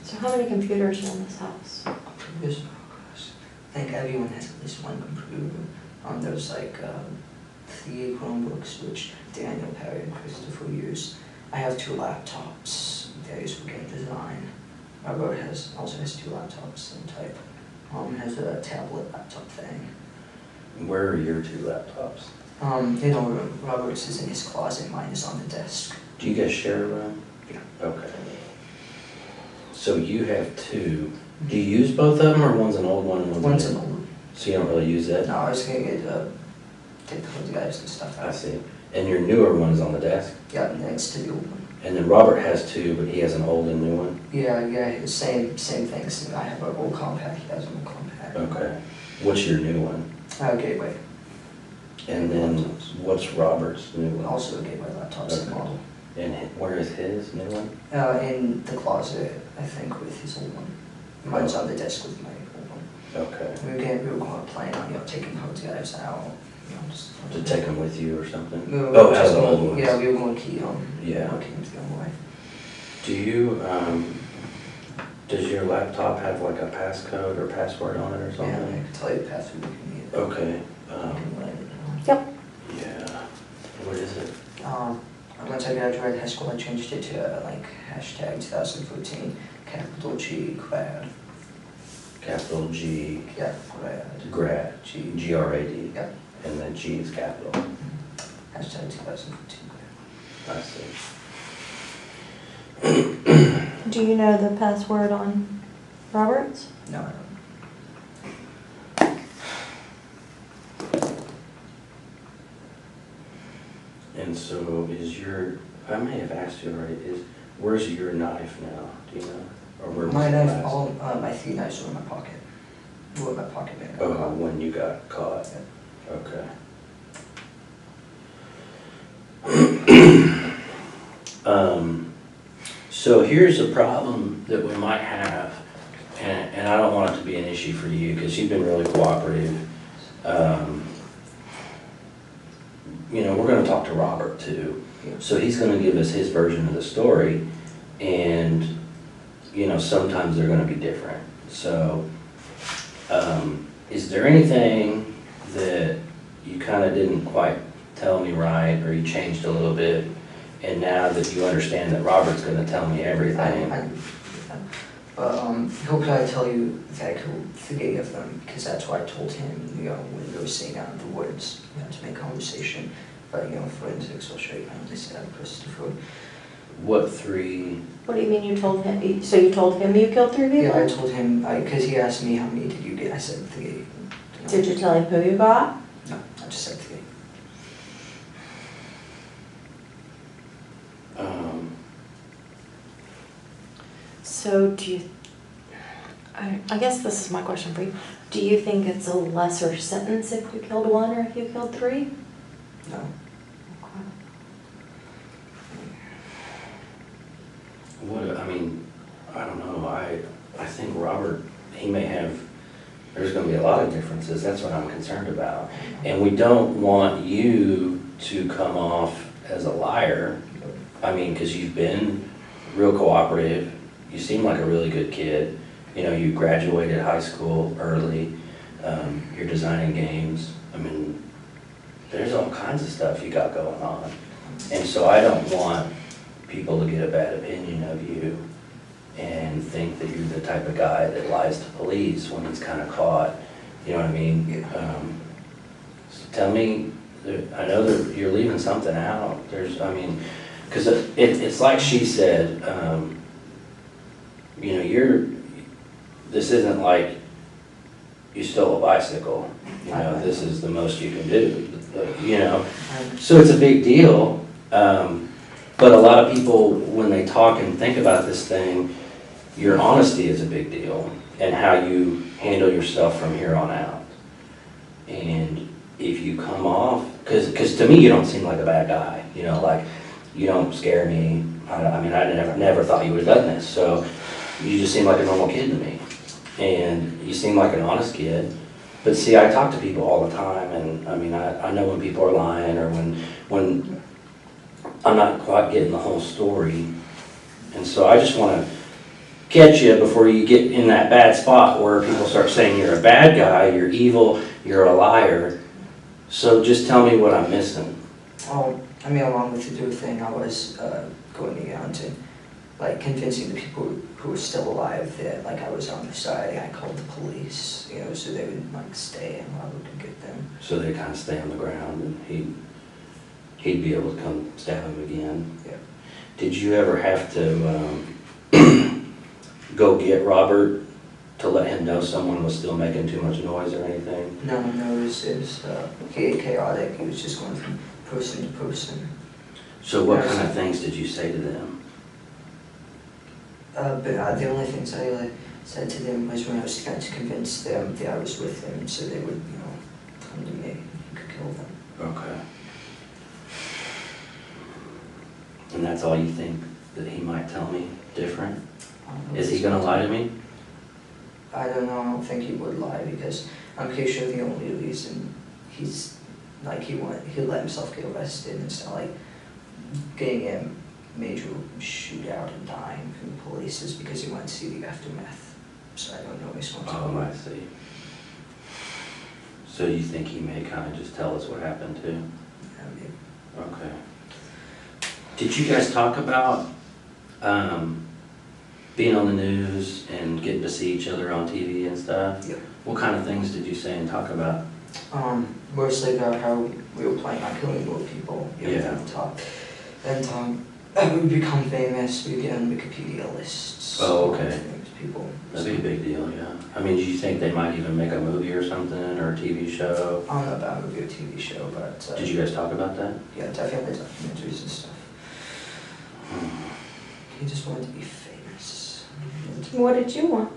So how many computers are in this house? Computers, oh gosh. I think everyone has at least one computer. There's like 3 Chromebooks, which Daniel, Perry, and Christopher use. I have 2 laptops. They're used for game design. Robert also has 2 laptops, same type. Has a tablet laptop thing. Where are your 2 laptops? Robert's is in his closet, mine is on the desk. Do you guys share a room? Yeah. Okay. So you have 2. Do you use both of them, or one's an old one and One's a an new old one? one. So you don't really use that? No, I was gonna take the hard drives and stuff I out. see. And your newer one is on the desk? Yeah, next to the old one. And then Robert has 2, but he has an old and new one? Yeah, same things. I have an old compact, he has an old compact. Okay. What's your new one? Gateway. And then what's Robert's new one? Also a Gateway laptop, same Okay. model. And where is his new one? In the closet, I think, with his old one. Mine's on the desk with my old one. Okay. We were going to plan on taking hard drives out. you know, just. To take them with you or something? We were Oh, just have the old going, ones. yeah, we were going to key Yeah. looking to them away. Do you, does your laptop have like a passcode or password on it or Yeah, I something? can tell you the password if you need it. Okay, I can write it down. Yep. yeah, what is it? Once I graduated high school, I changed it to like hashtag 2014, capital G grad. Capital G, Yeah, grad. grad, G-R-A-D. Yeah. And then G is capital. Hashtag 2014 grad. I see. Do you know the password on Roberts? No, I don't. And so is your, I may have asked you already, where's your knife now? Do you know? Or where was My it knife, last? all my 3 knives were in my pocket. Were in my pocket bag. Oh, when you got caught? Okay. So here's a problem that we might have, and I don't want it to be an issue for you, because you've been really cooperative. You know, we're gonna talk to Robert too, so he's gonna give us his version of the story, and, you know, sometimes they're gonna be different. So, is there anything that you kinda didn't quite tell me right, or you changed a little bit, and now that you understand that Robert's gonna tell me everything? But he'll probably tell you that I killed 3 of them, because that's what I told him, you know, when we were sitting out in the woods, you know, to make conversation. But, you know, forensics will show you how they stabbed Christopher. What 3? What do you mean you told him? So you told him you killed 3 people? Yeah, I told him, because he asked me how many did you get, I said 3. Did you tell him who you got? No, I just said 3. So do you, I guess this is my question for you. Do you think it's a lesser sentence if you killed 1 or if you killed 3? No. What, I mean, I don't know, I think Robert, he may have, there's gonna be a lot of differences, that's what I'm concerned about. And we don't want you to come off as a liar, I mean, because you've been real cooperative, you seem like a really good kid, you know, you graduated high school early, you're designing games, I mean, there's all kinds of stuff you got going on. And so I don't want people to get a bad opinion of you and think that you're the type of guy that lies to police when he's kind of caught, you know what I mean? So tell me, I know that you're leaving something out, I mean, because it's like she said, you know, this isn't like you stole a bicycle, you know, this is the most you can do, you know? So it's a big deal, but a lot of people, when they talk and think about this thing, your honesty is a big deal, and how you handle yourself from here on out. And if you come off, because to me you don't seem like a bad guy, you know, like, you don't scare me, I mean, I never thought you would have done this, so you just seem like a normal kid to me. And you seem like an honest kid. But see, I talk to people all the time, and I mean, I know when people are lying, or when I'm not quite getting the whole story. And so I just want to catch you before you get in that bad spot where people start saying you're a bad guy, you're evil, you're a liar. So just tell me what I'm missing. Oh, I mean, along with the do thing, I was going around to, like, convincing the people who were still alive that, like, I was on their side, and I called the police, you know, so they would, like, stay and Robert could get them. So they kind of stay on the ground, and he'd be able to come stab him again. Yeah. Did you ever have to go get Robert to let him know someone was still making too much noise or anything? No, it was chaotic. He was just going from person to person. So what kind of things did you say to them? But the only things I said to them was when I was trying to convince them that I was with them, so they would, you know, come to me and he could kill them. Okay. And that's all you think that he might tell me different? Is he gonna lie to me? I don't know. I don't think he would lie, because I'm pretty sure the only reason like he let himself get arrested instead of like getting a major shootout and dying from the police is because he wanted to see the aftermath. So I don't know if he's going to. Oh, I see. So you think he may kind of just tell us what happened too? Yeah, maybe. Okay. Did you guys talk about being on the news and getting to see each other on TV and stuff? Yeah. What kind of things did you say and talk about? Mostly about how we were planning on killing more people. Yeah. Top. And we become famous, we get on Wikipedia lists. Oh, okay. Famous people. That'd be a big deal, yeah. I mean, do you think they might even make a movie or something, or a TV show? I don't know about a movie or TV show, but... Did you guys talk about that? Yeah, definitely documentaries and stuff. He just wanted to be famous. What did you want?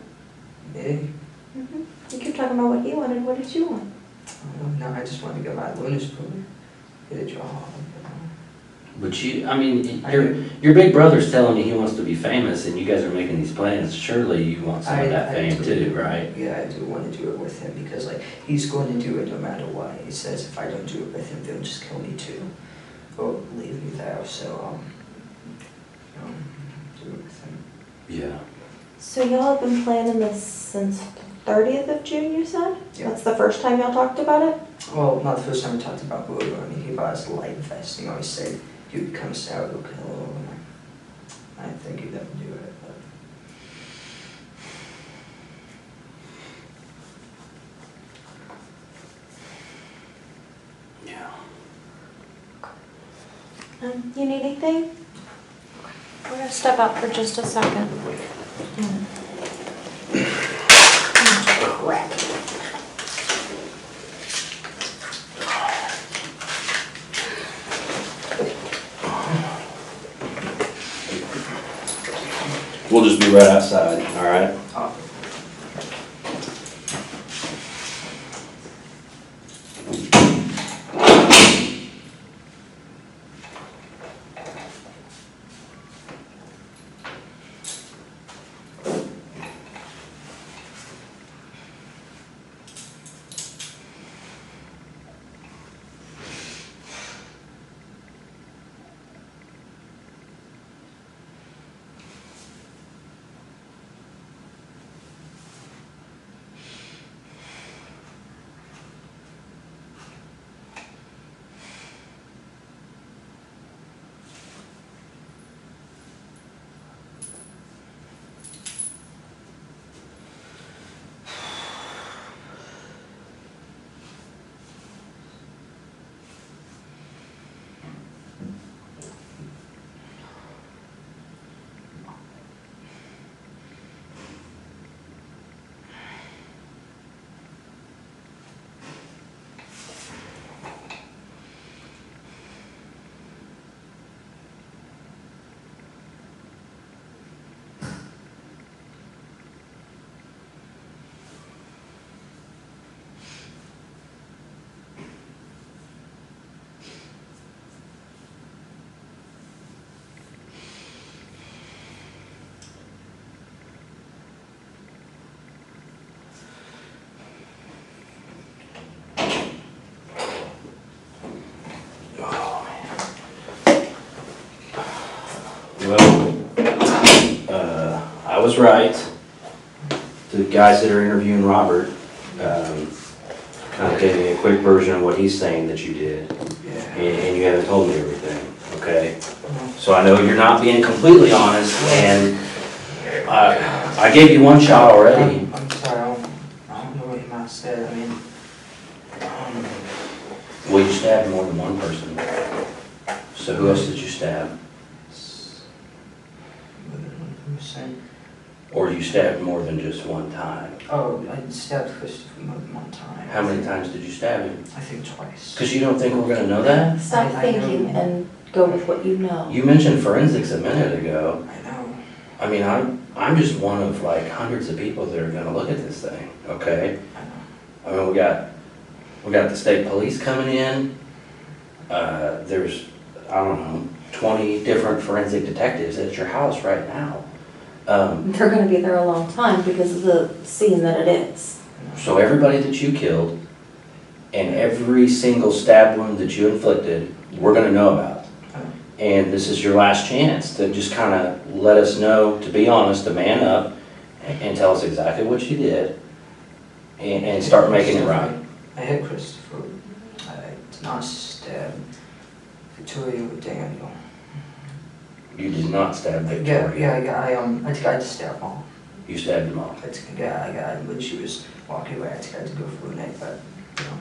Me? Mm-hmm. You keep talking about what he wanted. What did you want? No, I just wanted to get my bonus program. Get a job. But I mean, your big brother's telling you he wants to be famous, and you guys are making these plans. Surely you want some of that fame too, right? Yeah, I do want to do it with him because like he's going to do it no matter what. He says if I don't do it with him, they'll just kill me too, or leave me there. So do it with him. Yeah. So y'all have been planning this since 30th of June, you said? Yeah. That's the first time y'all talked about it? Well, not the first time we talked about Bodo. I mean, he bought us a light vest. He always said he would come sour to kill. I didn't think he'd ever do it, but. Yeah. You need anything? We're gonna step out for just a second. Crap. We'll just be right outside, all right? Well, I was right. The guys that are interviewing Robert kind of gave me a quick version of what he's saying that you did. Yeah. And you haven't told me everything, okay? So I know you're not being completely honest, and I gave you one shot already. I'm sorry, I don't know what you might have said. I mean, Well, you stabbed more than one person. So who else did you stab? what did I say? Or you stabbed more than just one time? Oh, I stabbed Christopher more than one time. How many times did you stab him? I think twice. Because you don't think we're gonna know that? Stop I know. thinking and go with what you know. You mentioned forensics a minute ago. I know. I mean, I'm just one of like hundreds of people that are gonna look at this thing, okay? I know. I mean, we got the state police coming in. There's, I don't know, 20 different forensic detectives at your house right now. They're gonna be there a long time because of the scene that it is. So everybody that you killed, And every single stab wound that you inflicted, we're gonna know about. And this is your last chance to just kind of let us know, to be honest, to man up, and tell us exactly what you did, and start making it right. I hit Christopher. I did not stab Victoria with Daniel. You did not stab Victoria. I tried to stab Mom. You stabbed them all. When she was walking away, I tried to go for a neck, but, you know.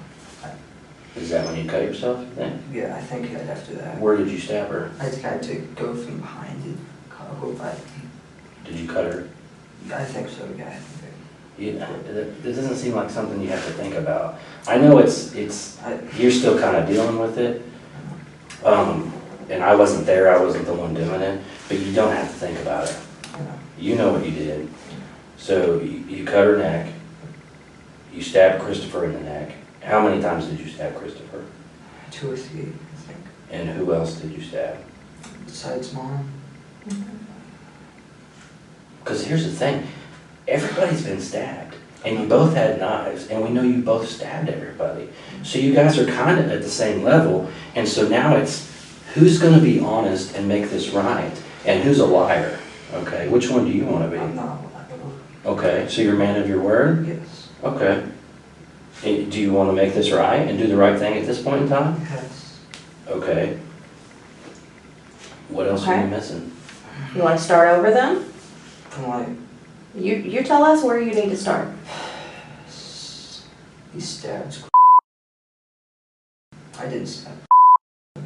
Is that when you cut yourself then? Yeah, I think right after that. Where did you stab her? I tried to go from behind the cargo, but Did you cut her? I think so, yeah. This doesn't seem like something you have to think about. I know you're still kind of dealing with it. And I wasn't there, I wasn't the one doing it, but you don't have to think about it. You know what you did. So you cut her neck, you stabbed Christopher in the neck. How many times did you stab Christopher? 2 or 3, I think. And who else did you stab? Besides Mom. Because here's the thing, everybody's been stabbed, and you both had knives, and we know you both stabbed everybody. So you guys are kind of at the same level, and so now it's who's going to be honest and make this right, and who's a liar, okay? Which one do you want to be? I'm not. Okay, so you're a man of your word? Yes. Okay. And do you want to make this right and do the right thing at this point in time? Yes. Okay. What else are you missing? You want to start over then? From like, You tell us where you need to start. he stabs. I didn't stab. I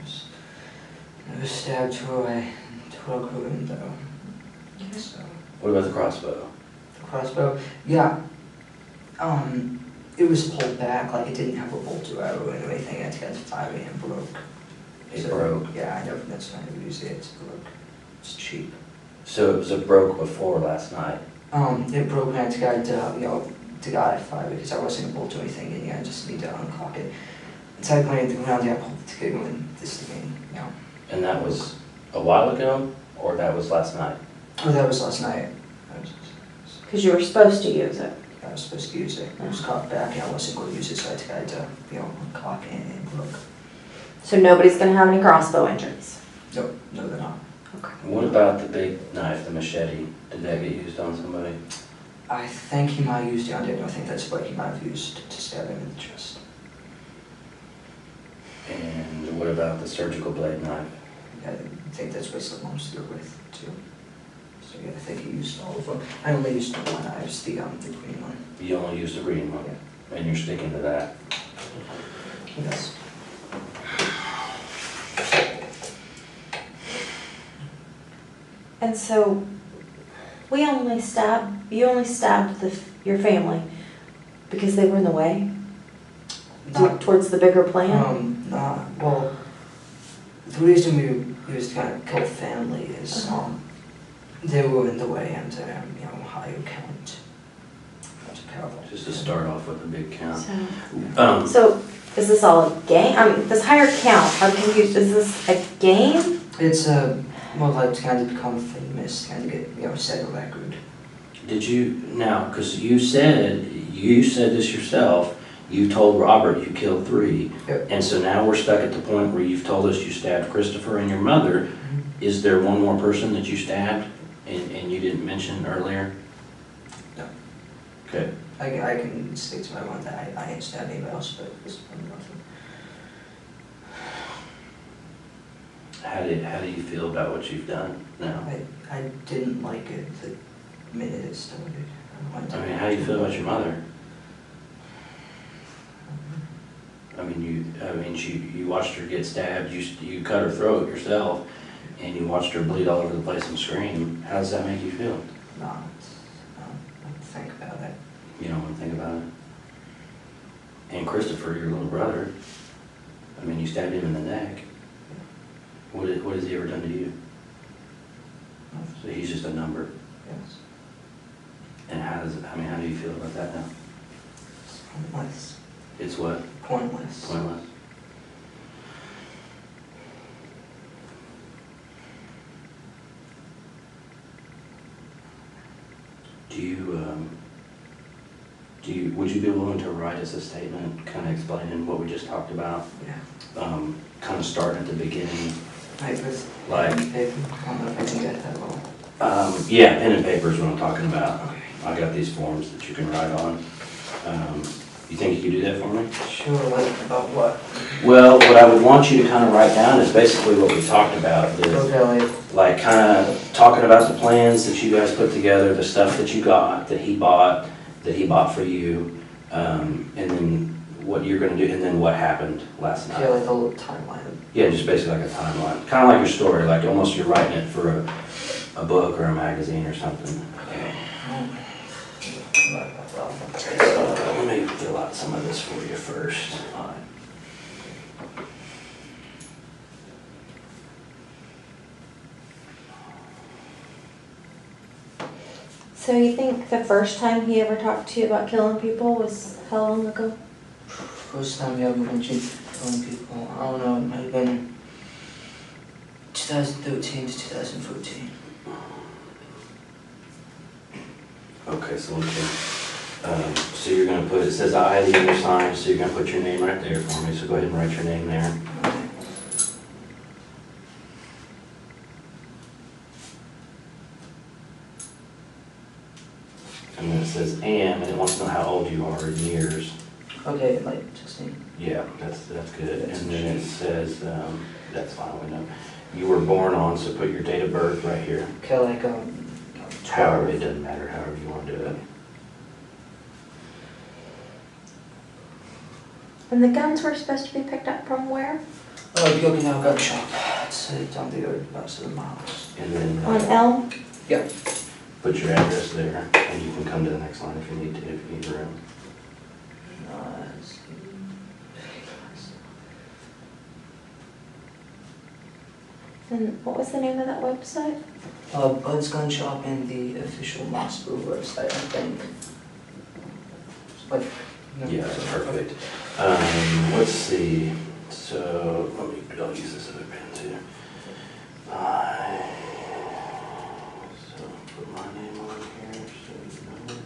was stabbed Troy. Troy grew him though. So, What about the crossbow? the crossbow, yeah. It was pulled back, like it didn't have a bolt or arrow or anything. It got firing and broke. It broke. Yeah, I never that's not to use it. It's broke. It's cheap. So it broke before last night. It broke when I tried to got it fire because I wasn't able to do anything and I just need to uncock it. It's like when I hit the ground, I pulled the trigger and this thing, And that was a while ago, or that was last night? Oh, that was last night. Because you were supposed to use it. I was supposed to use it. It was cocked back and I wasn't going to use it, so I tried to, uncock it and it broke. So nobody's going to have any crossbow injuries. No, they're not. Okay. What about the big knife, the machete? Did that get used on somebody? I think he might have used it on Daniel. I think that's what he might have used to stab him in the chest. And what about the surgical blade knife? I think that's what someone was through with, too. So yeah, I think he used all of them. I only used the one knife, the green one. You only used the green one, and you're sticking to that. Yes. And so, you only stabbed your family because they were in the way? Towards the bigger plan? Well, the reason we was trying to kill family is, they were in the way and, higher count. That's powerful. Just to start off with a big count. So, is this all a game? This higher count, I'm confused, is this a game? It's more like trying to become famous, trying to get, set a record. Did you, now, because you said this yourself, you told Robert you killed 3. Yep. And so now we're stuck at the point where you've told us you stabbed Christopher and your mother. Is there one more person that you stabbed and you didn't mention earlier? No. Okay. I can state to my mind that I ain't stabbed anybody else, but it's nothing. How do you feel about what you've done now? I didn't like it the minute it started. I mean, how do you feel about your mother? I mean, you watched her get stabbed, you cut her throat yourself, and you watched her bleed all over the place and scream. How does that make you feel? No, think about it. You don't want to think about it? And Christopher, your little brother, I mean, you stabbed him in the neck. What has he ever done to you? Nothing. So he's just a number. Yes. And how do you feel about that now? It's pointless. It's what? Pointless. Pointless. Would you be willing to write us a statement, kind of explaining what we just talked about? Yeah. Kind of starting at the beginning, Like with like, paper, I don't know if I can get that all. yeah, pen and paper is what I'm talking about. Okay. I got these forms that you can write on. You think you could do that for me? Sure, like about what? Well, what I would want you to kind of write down is basically what we talked about, Okay, like kind of talking about the plans that you guys put together, the stuff that you got, that he bought for you, and then what you're gonna do, and then what happened last yeah, night. like a little timeline. Yeah, just basically like a timeline, kind of like your story, like almost you're writing it for a book or a magazine or something. Okay. Let me fill out some of this for you first. So you think the first time he ever talked to you about killing people was how long ago? First time we ever mentioned telling people, I don't know, it might have been 2013 to 2014. Okay, so we can, so you're gonna put, it says I, the other sign, so you're gonna put your name right there for me, so go ahead and write your name there. And then it says am, and it wants to know how old you are in years. Okay, like 16. Yeah, that's good. And then it says, that's fine, we know. You were born on, so put your date of birth right here. Okay, like However, 12. it doesn't matter, however you want to do it. And the guns were supposed to be picked up from where? Gilgano gun shop. It's down the road about 7 miles. And then On Elm? Yeah. put your address there, and you can come to the next line if you need to, if you need room. And what was the name of that website? Bud's Gun Shop and the official Mossbrew website, I think. Like, Yeah, that's perfect. Let's see, so, I'll use this other pen too. So, put my name on here, so you know it.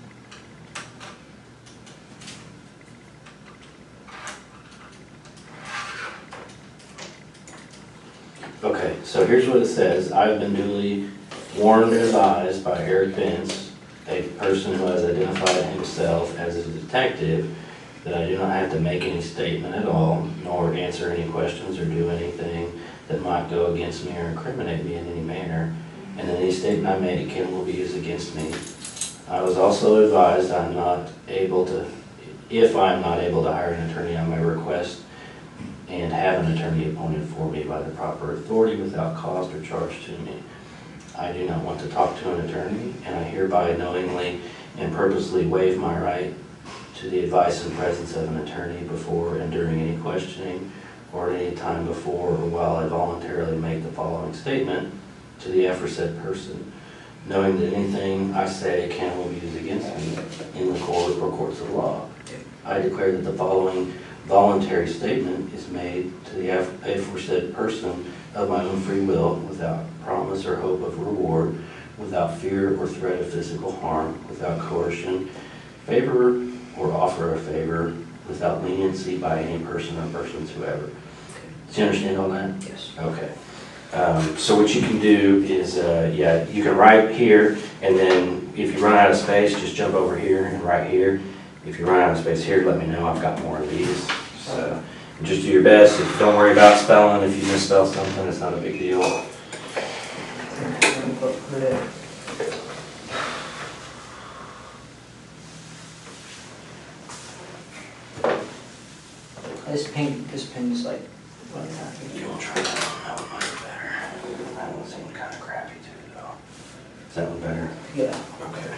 Okay, so here's what it says. I have been duly warned and advised by Eric Benz, a person who has identified himself as a detective, that I do not have to make any statement at all, nor answer any questions or do anything that might go against me or incriminate me in any manner, and any statement I make can will be used against me. I was also advised I'm not able to, if I'm not able to hire an attorney on my request, and have an attorney appointed for me by the proper authority without cost or charge to me. I do not want to talk to an attorney, and I hereby knowingly and purposely waive my right to the advice and presence of an attorney before and during any questioning or at any time before or while I voluntarily make the following statement to the aforesaid person, knowing that anything I say can or will be used against me in the court or courts of law. I declare that the following voluntary statement is made to the aforesaid person of my own free will, without promise or hope of reward, without fear or threat of physical harm, without coercion, favor or offer of favor, without leniency by any person or persons whoever. Do you understand all that? Yes. Okay. So what you can do is, yeah, you can write here, and then if you run out of space, just jump over here and write here. If you run out of space here, let me know. I've got more of these. So just do your best. Don't worry about spelling. If you misspell something, it's not a big deal. This pen is like running out. You want to try that one? That one might be better. That one seemed kind of crappy too, though. Is that one better? Yeah. Okay.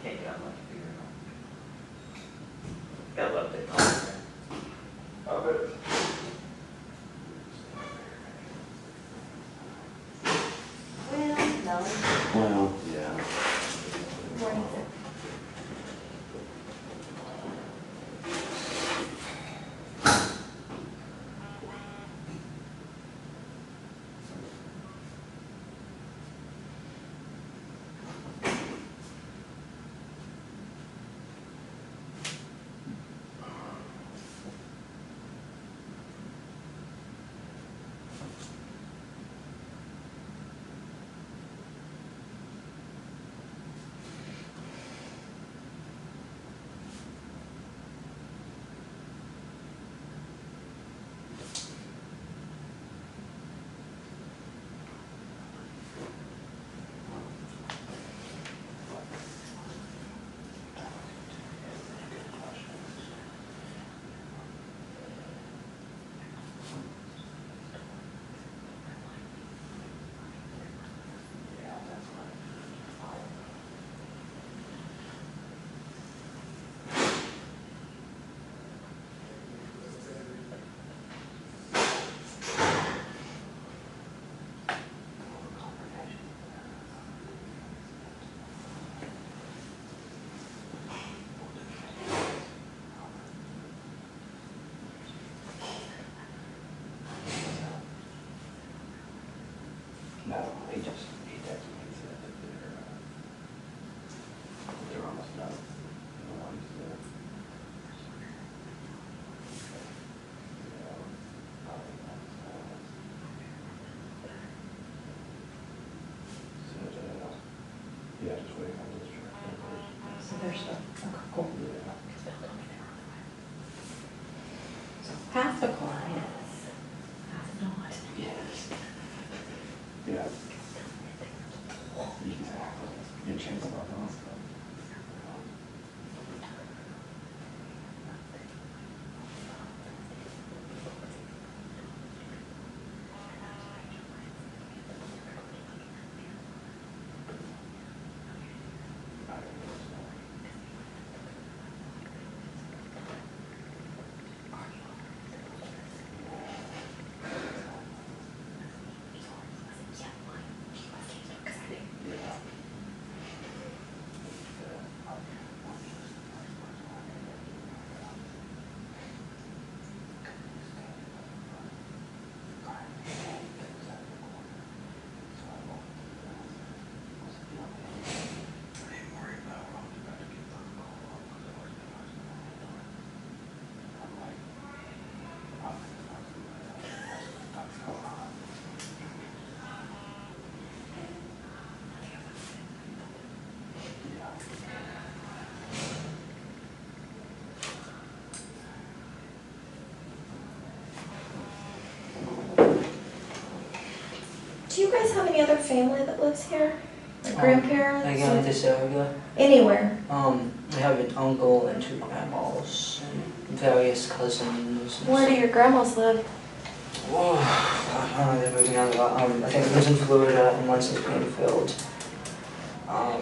Can't get on my computer. Gotta love it. Well, no. Well, yeah. What is it? No, he texted me, he said that they're almost done. The ones that- Yeah, just waiting on this truck. So there's the, okay, cool. Yeah. So half the clients, half not. Yes. Yeah. Exactly. Your chance of awesome. Do you guys have any other family that lives here? Like grandparents? I got this area. Anywhere? I have an uncle and 2 grandmas and various cousins. Where do your grandmas live? Whoa, I don't know, they're moving out of I think one's in Florida and one's in Greenfield.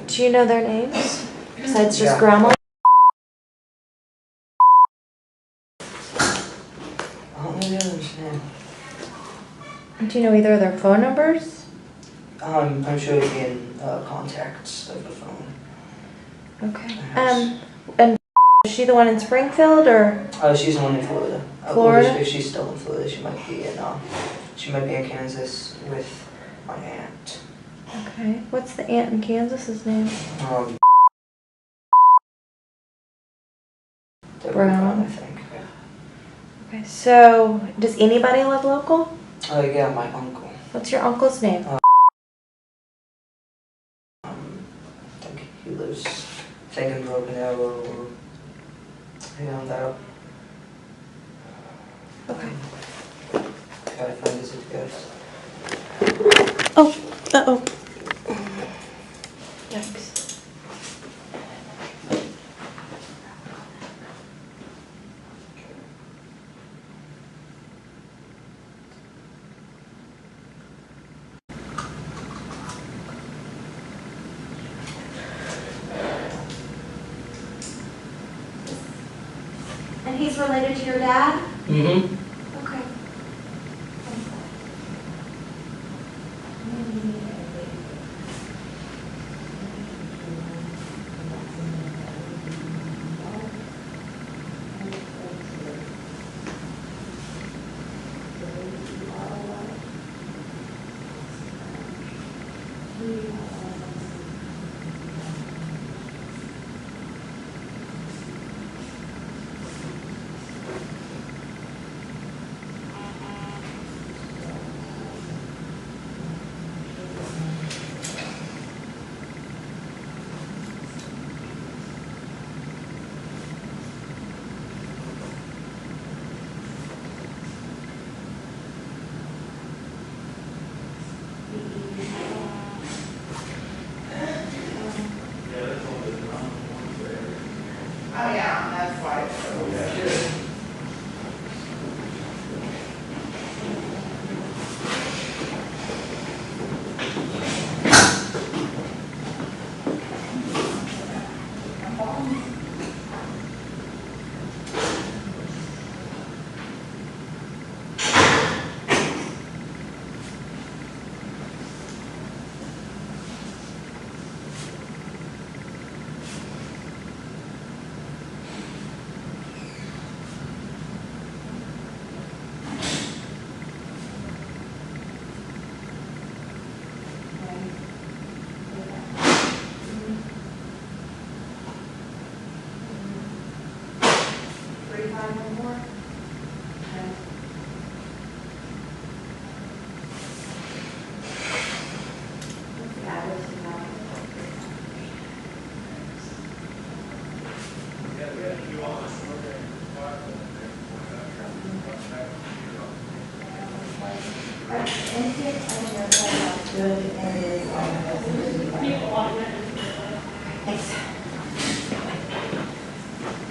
Do you know their names? Besides just Yeah. grandma? I don't know the other's name. Do you know either of their phone numbers? I'm sure it'd be in contacts of the phone. Okay. Yes. And is she the one in Springfield or? She's the one in Florida. Florida? Or if she's still in Florida, she might be in Kansas with my aunt. Okay. What's the aunt in Kansas's name? Deborah Brown. I think. Okay. So, does anybody live local? Yeah, my uncle. What's your uncle's name? I think he lives, in Broken Arrow or around that. Okay. Gotta find his address. Oh. Uh-oh. Yikes. And he's related to your dad? Mm-hmm. Okay.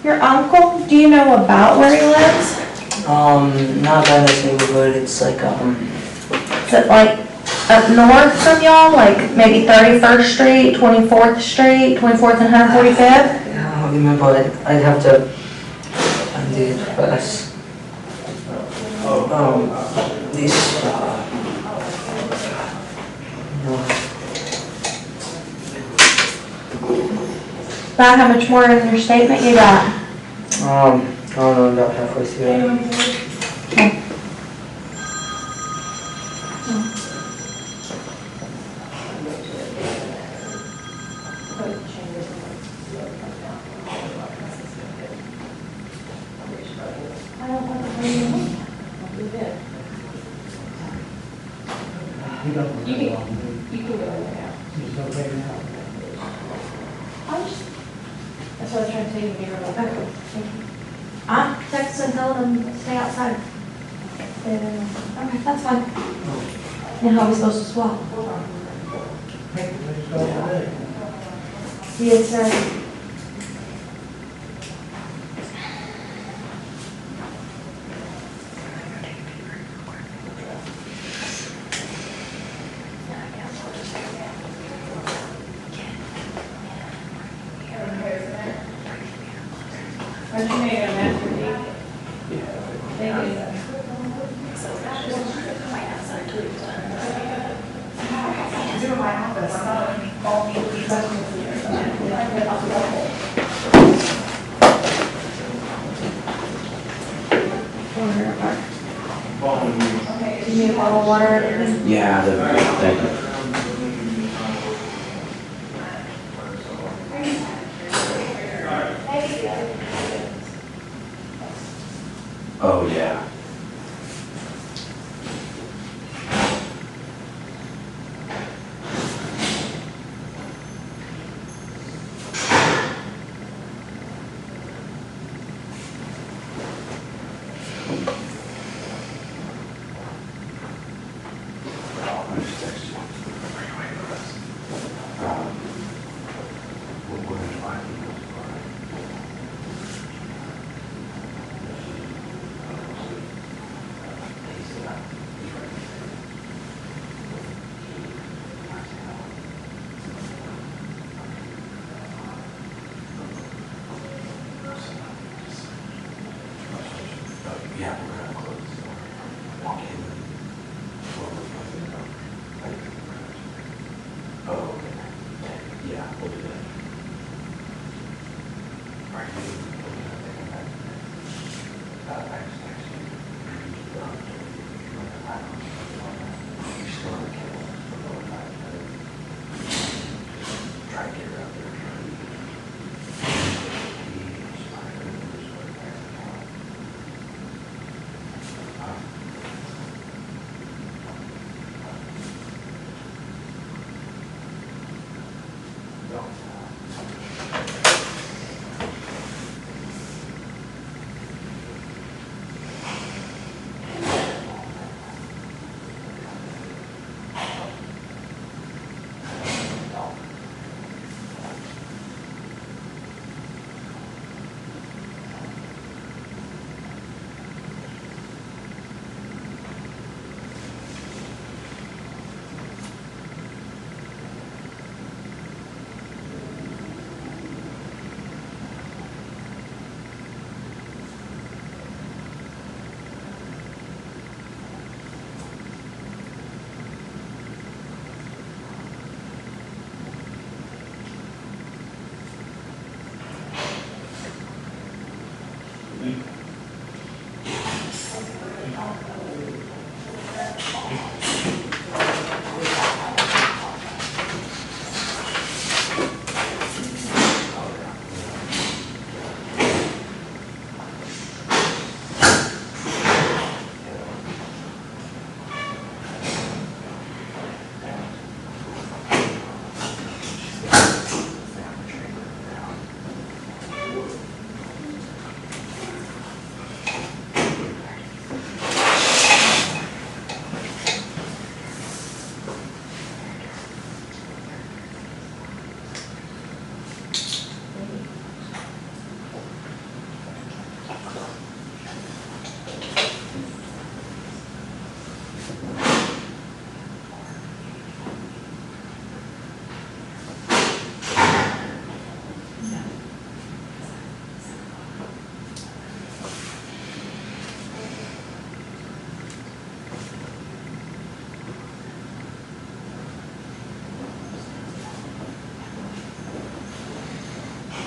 Your uncle, do you know about where he lives? Not by this neighborhood, it's like, Is it like up north from y'all, like maybe 31st Street, 24th Street, 24th and 145th? yeah, I don't remember, I'd have to find the address. These, About how much more in your statement you got? I don't know, about halfway through. Okay. That's what I was trying to tell you when you were like, okay, thank you. I'm texting and telling them to stay outside. Okay, that's fine. And how are we supposed to swap? Yes, sir. You need a bottle of water or anything? Yeah, thank you. Oh, yeah. I just texted you. We're gonna find yeah, we're gonna close the door. Walk in. Oh, okay. Yeah, we'll do that. Are you looking at taking that? I just texted you. You still on the cable for about 5 minutes. Try to get her out there.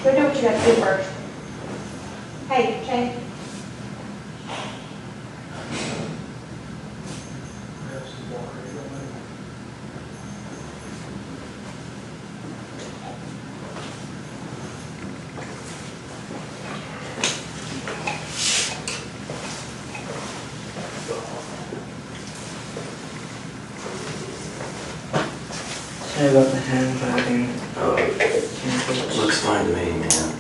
Go do what you got to do first. Hey, Shane. Sorry about the hand clapping. Looks fine to me, man.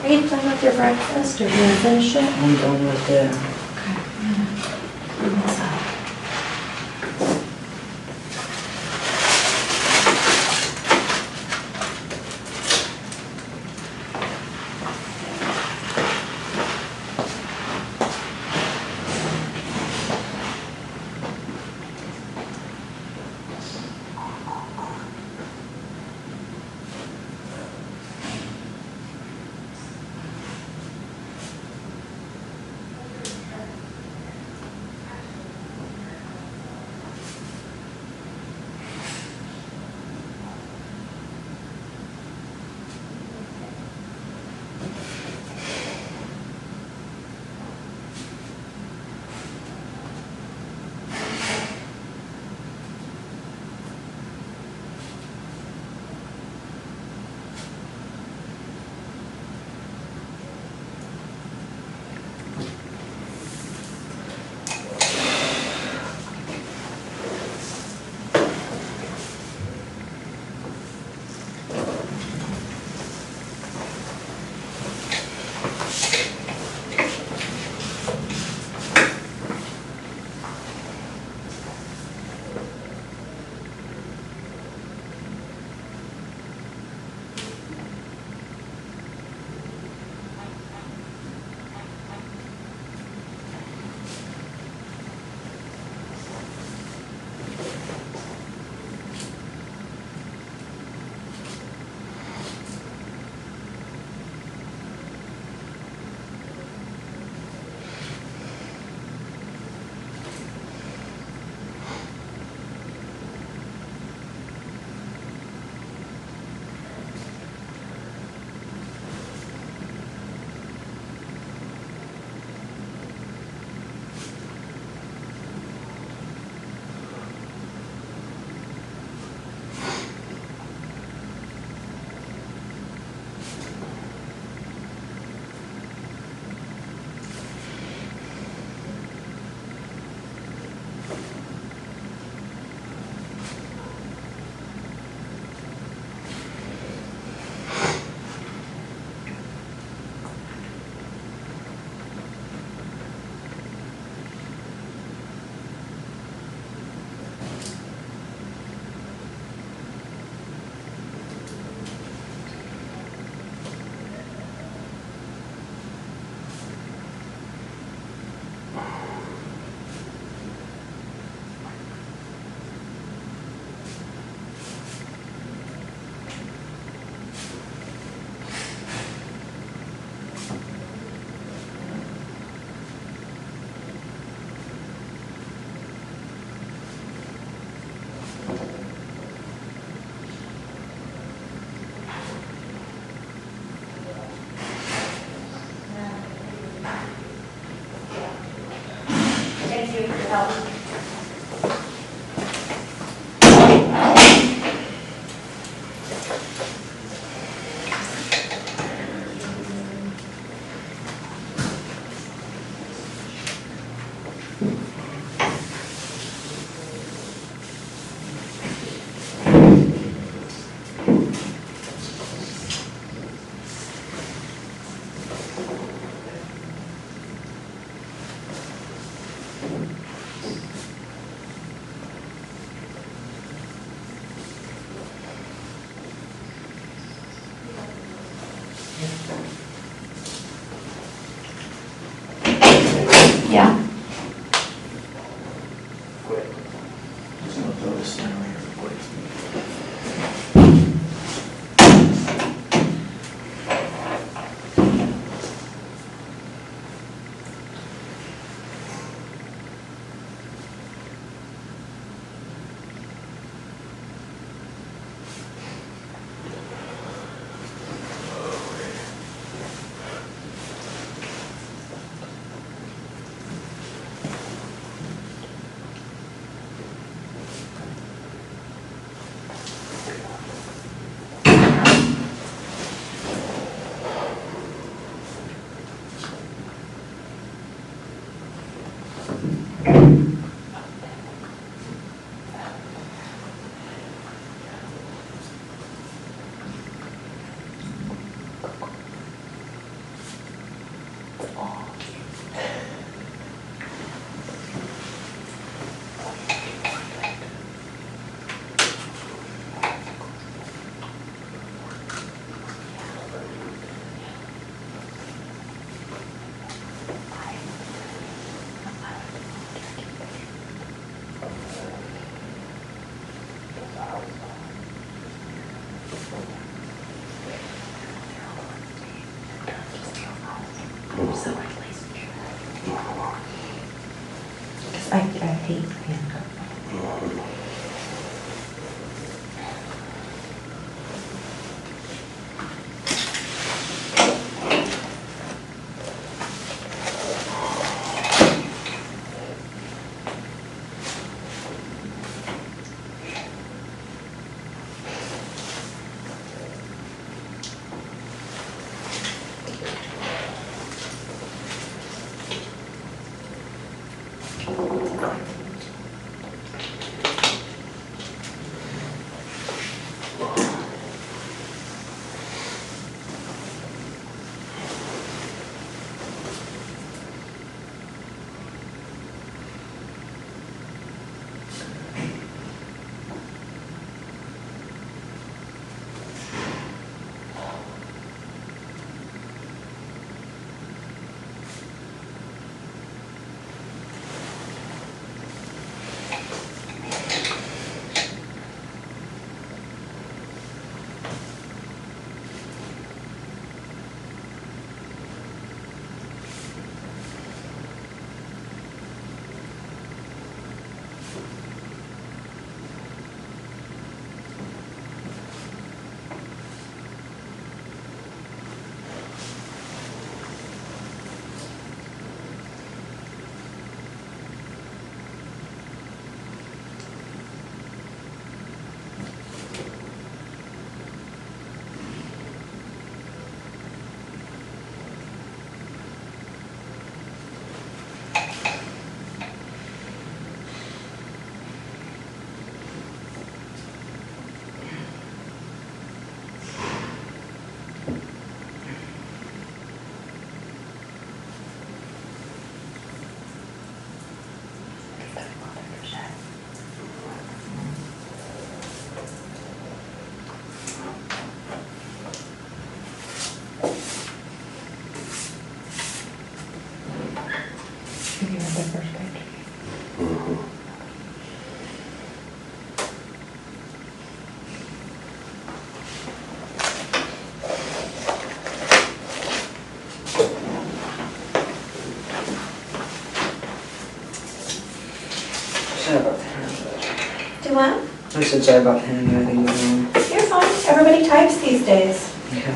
Are you done with your breakfast or do you finish it? I'm done with it. Okay. I'm gonna clean this up. Yeah. Have you read the first page? Sorry about the handwriting. Do what? I said sorry about the handwriting, but You're fine. Everybody types these days. yeah.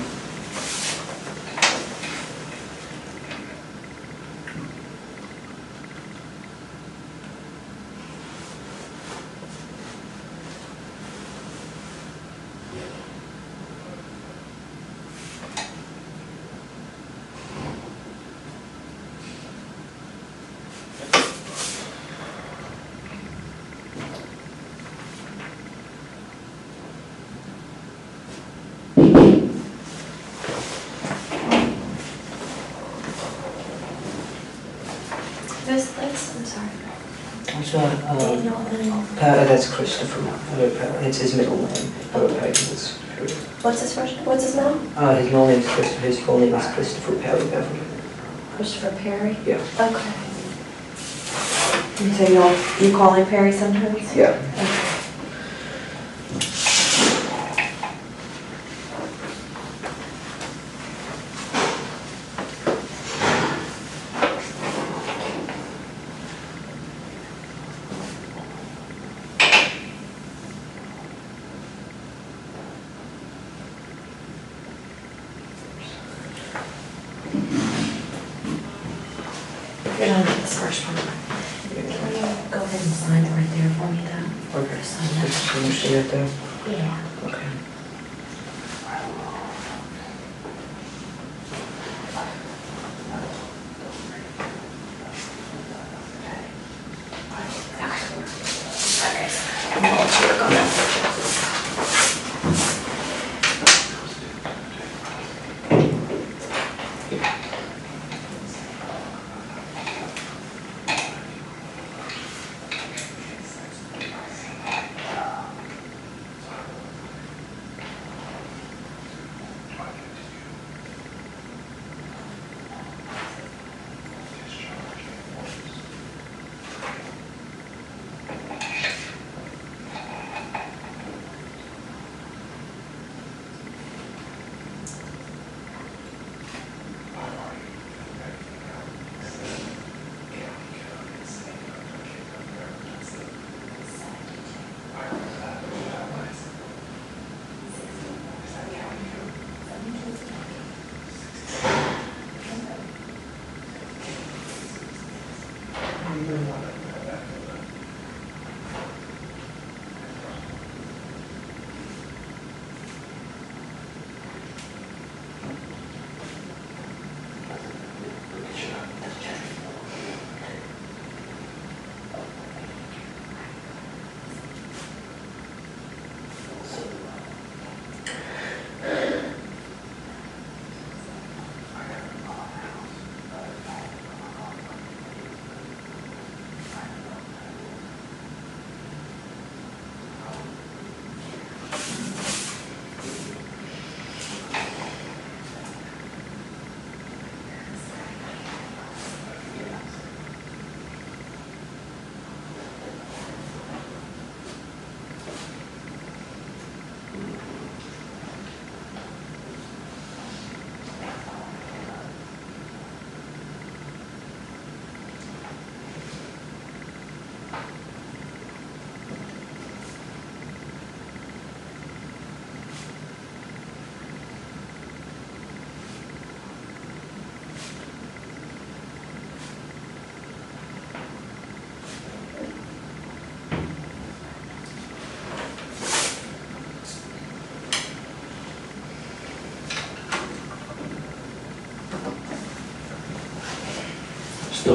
I'm sorry. That's that's Christopher. It's his middle name. What's his first, what's his name? His middle name is Christopher. His full name is Christopher Perry Beverly. Christopher Perry? Yeah. Okay. And so you call him Perry sometimes? Yeah. Okay. You're done with this first one. Can you go ahead and sign it right there for me, though? Okay. Just sign that. Just finish it there. Yeah. Okay.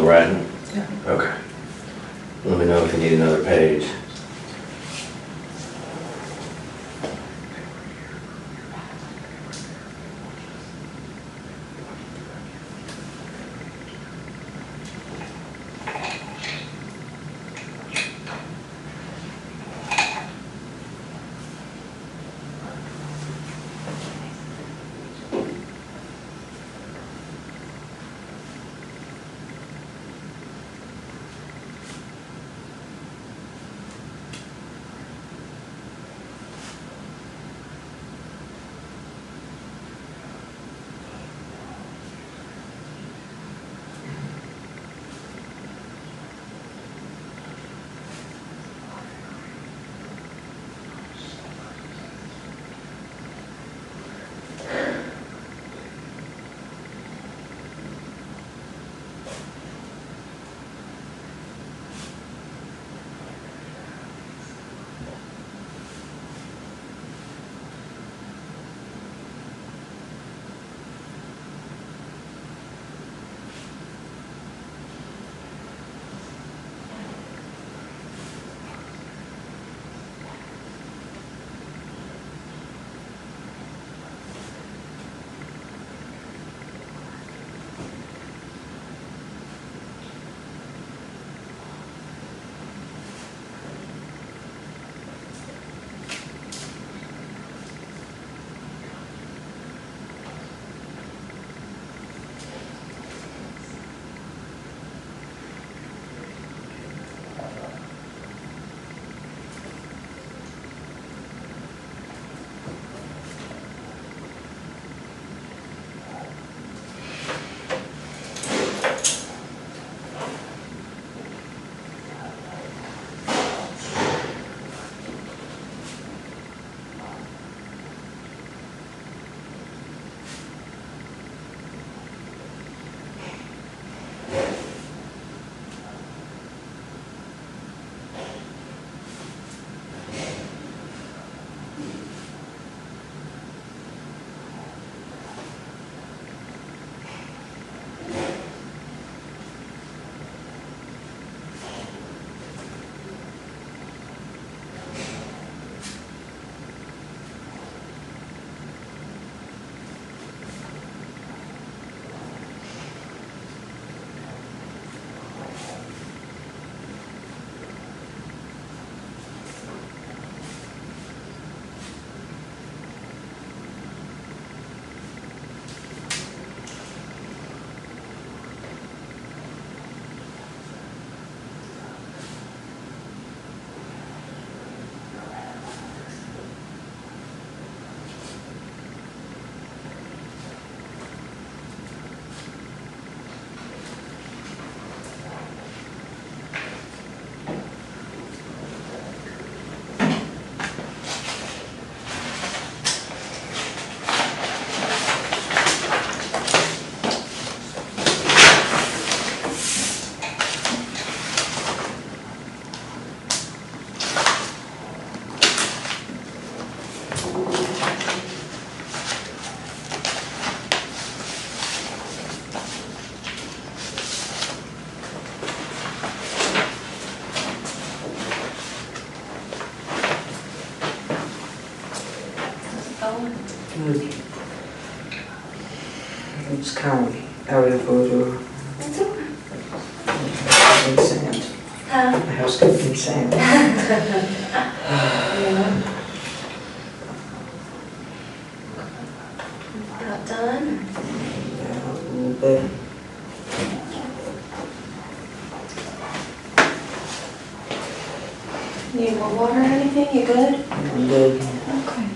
still writing? Yeah. Okay. Let me know if you need another page. Good. It's kind of area photo. It's okay. In sand. The house could be in sand. Yeah. About done? Yeah, a little bit. Need more water or anything? You good? I'm good. Okay.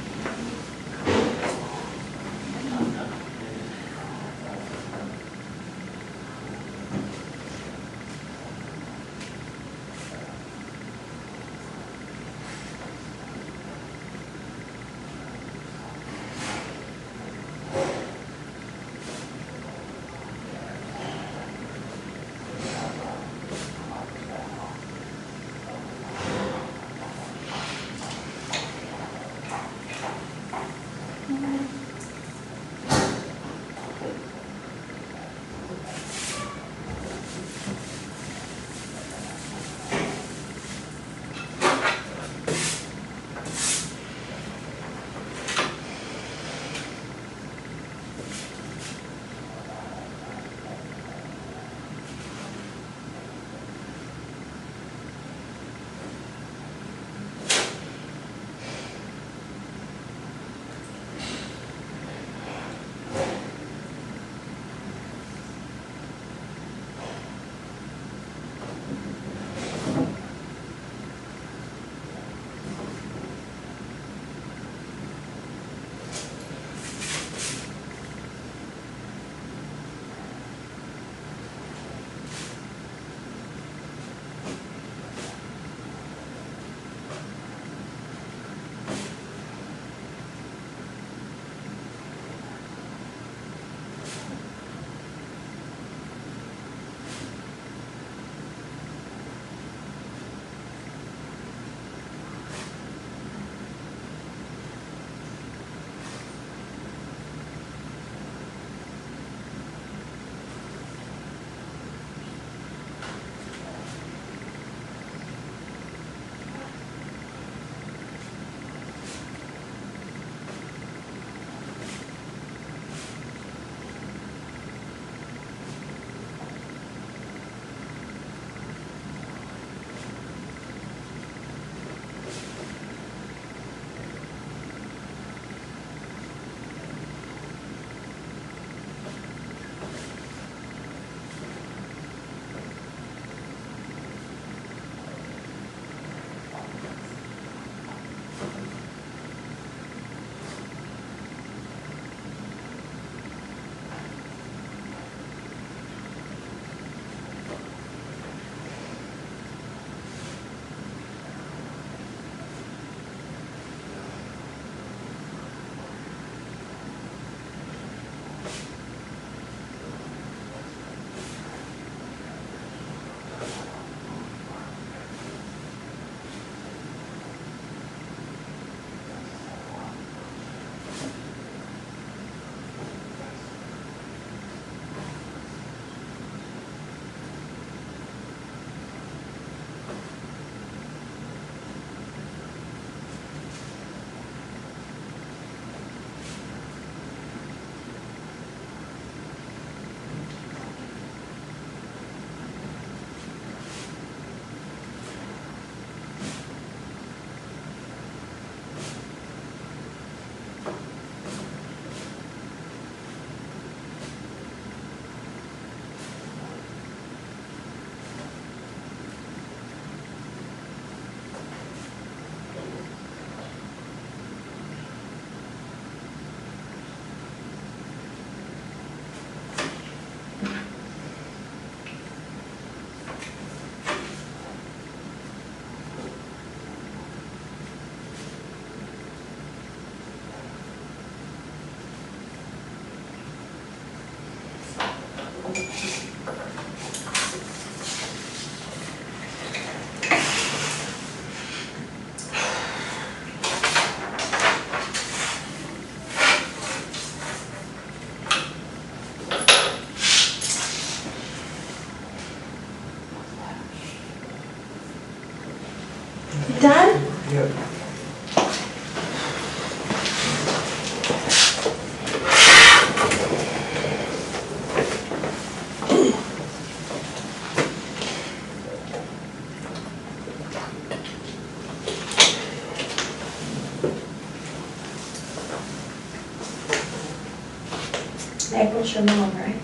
April's your mom, right?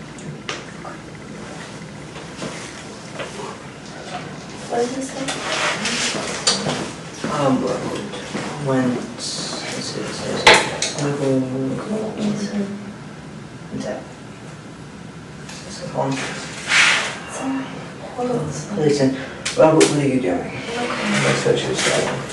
What does this say? When, let's see, it says, Listen, Robert, what are you doing? That's what you said.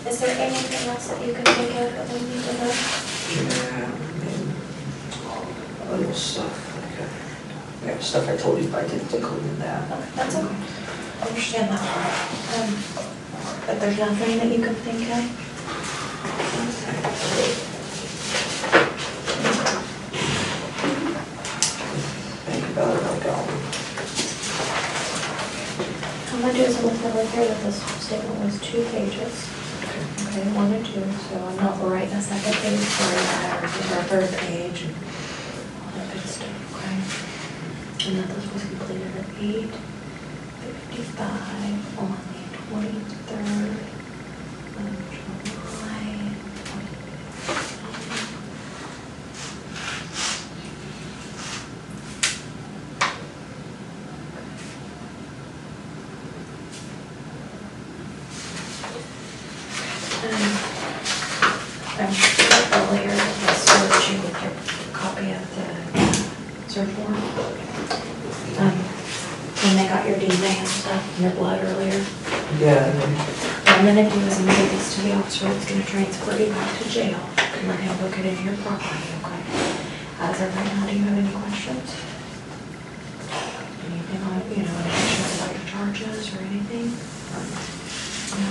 Is there anything else that you can think of that we need to know? Yeah, other stuff, like, stuff I told you, but I didn't include in that. Okay, that's okay. I understand that part. But there's nothing that you can think of? Think about it, like, I'm gonna do something over here that this statement was 2 pages. Okay, 1 and 2, so I'm not writing a second page for that or a third page and all that good stuff, okay? And that this was completed at 8:55 on the 23rd of July. I said earlier that the search, you would get a copy of the search warrant. When they got your DNA and stuff, and your blood earlier. yeah, And then if you was gonna give this to the officer that's gonna transfer you back to jail and let him book it into your property, okay? As of right now, do you have any questions? Anything on, any questions about your charges or anything? No?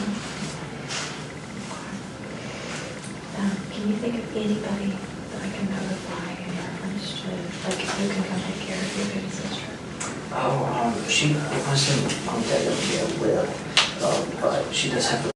Can you think of anybody that I can notify in reference to, like, who can come take care of your baby sister? she wasn't on that area with, but she does have a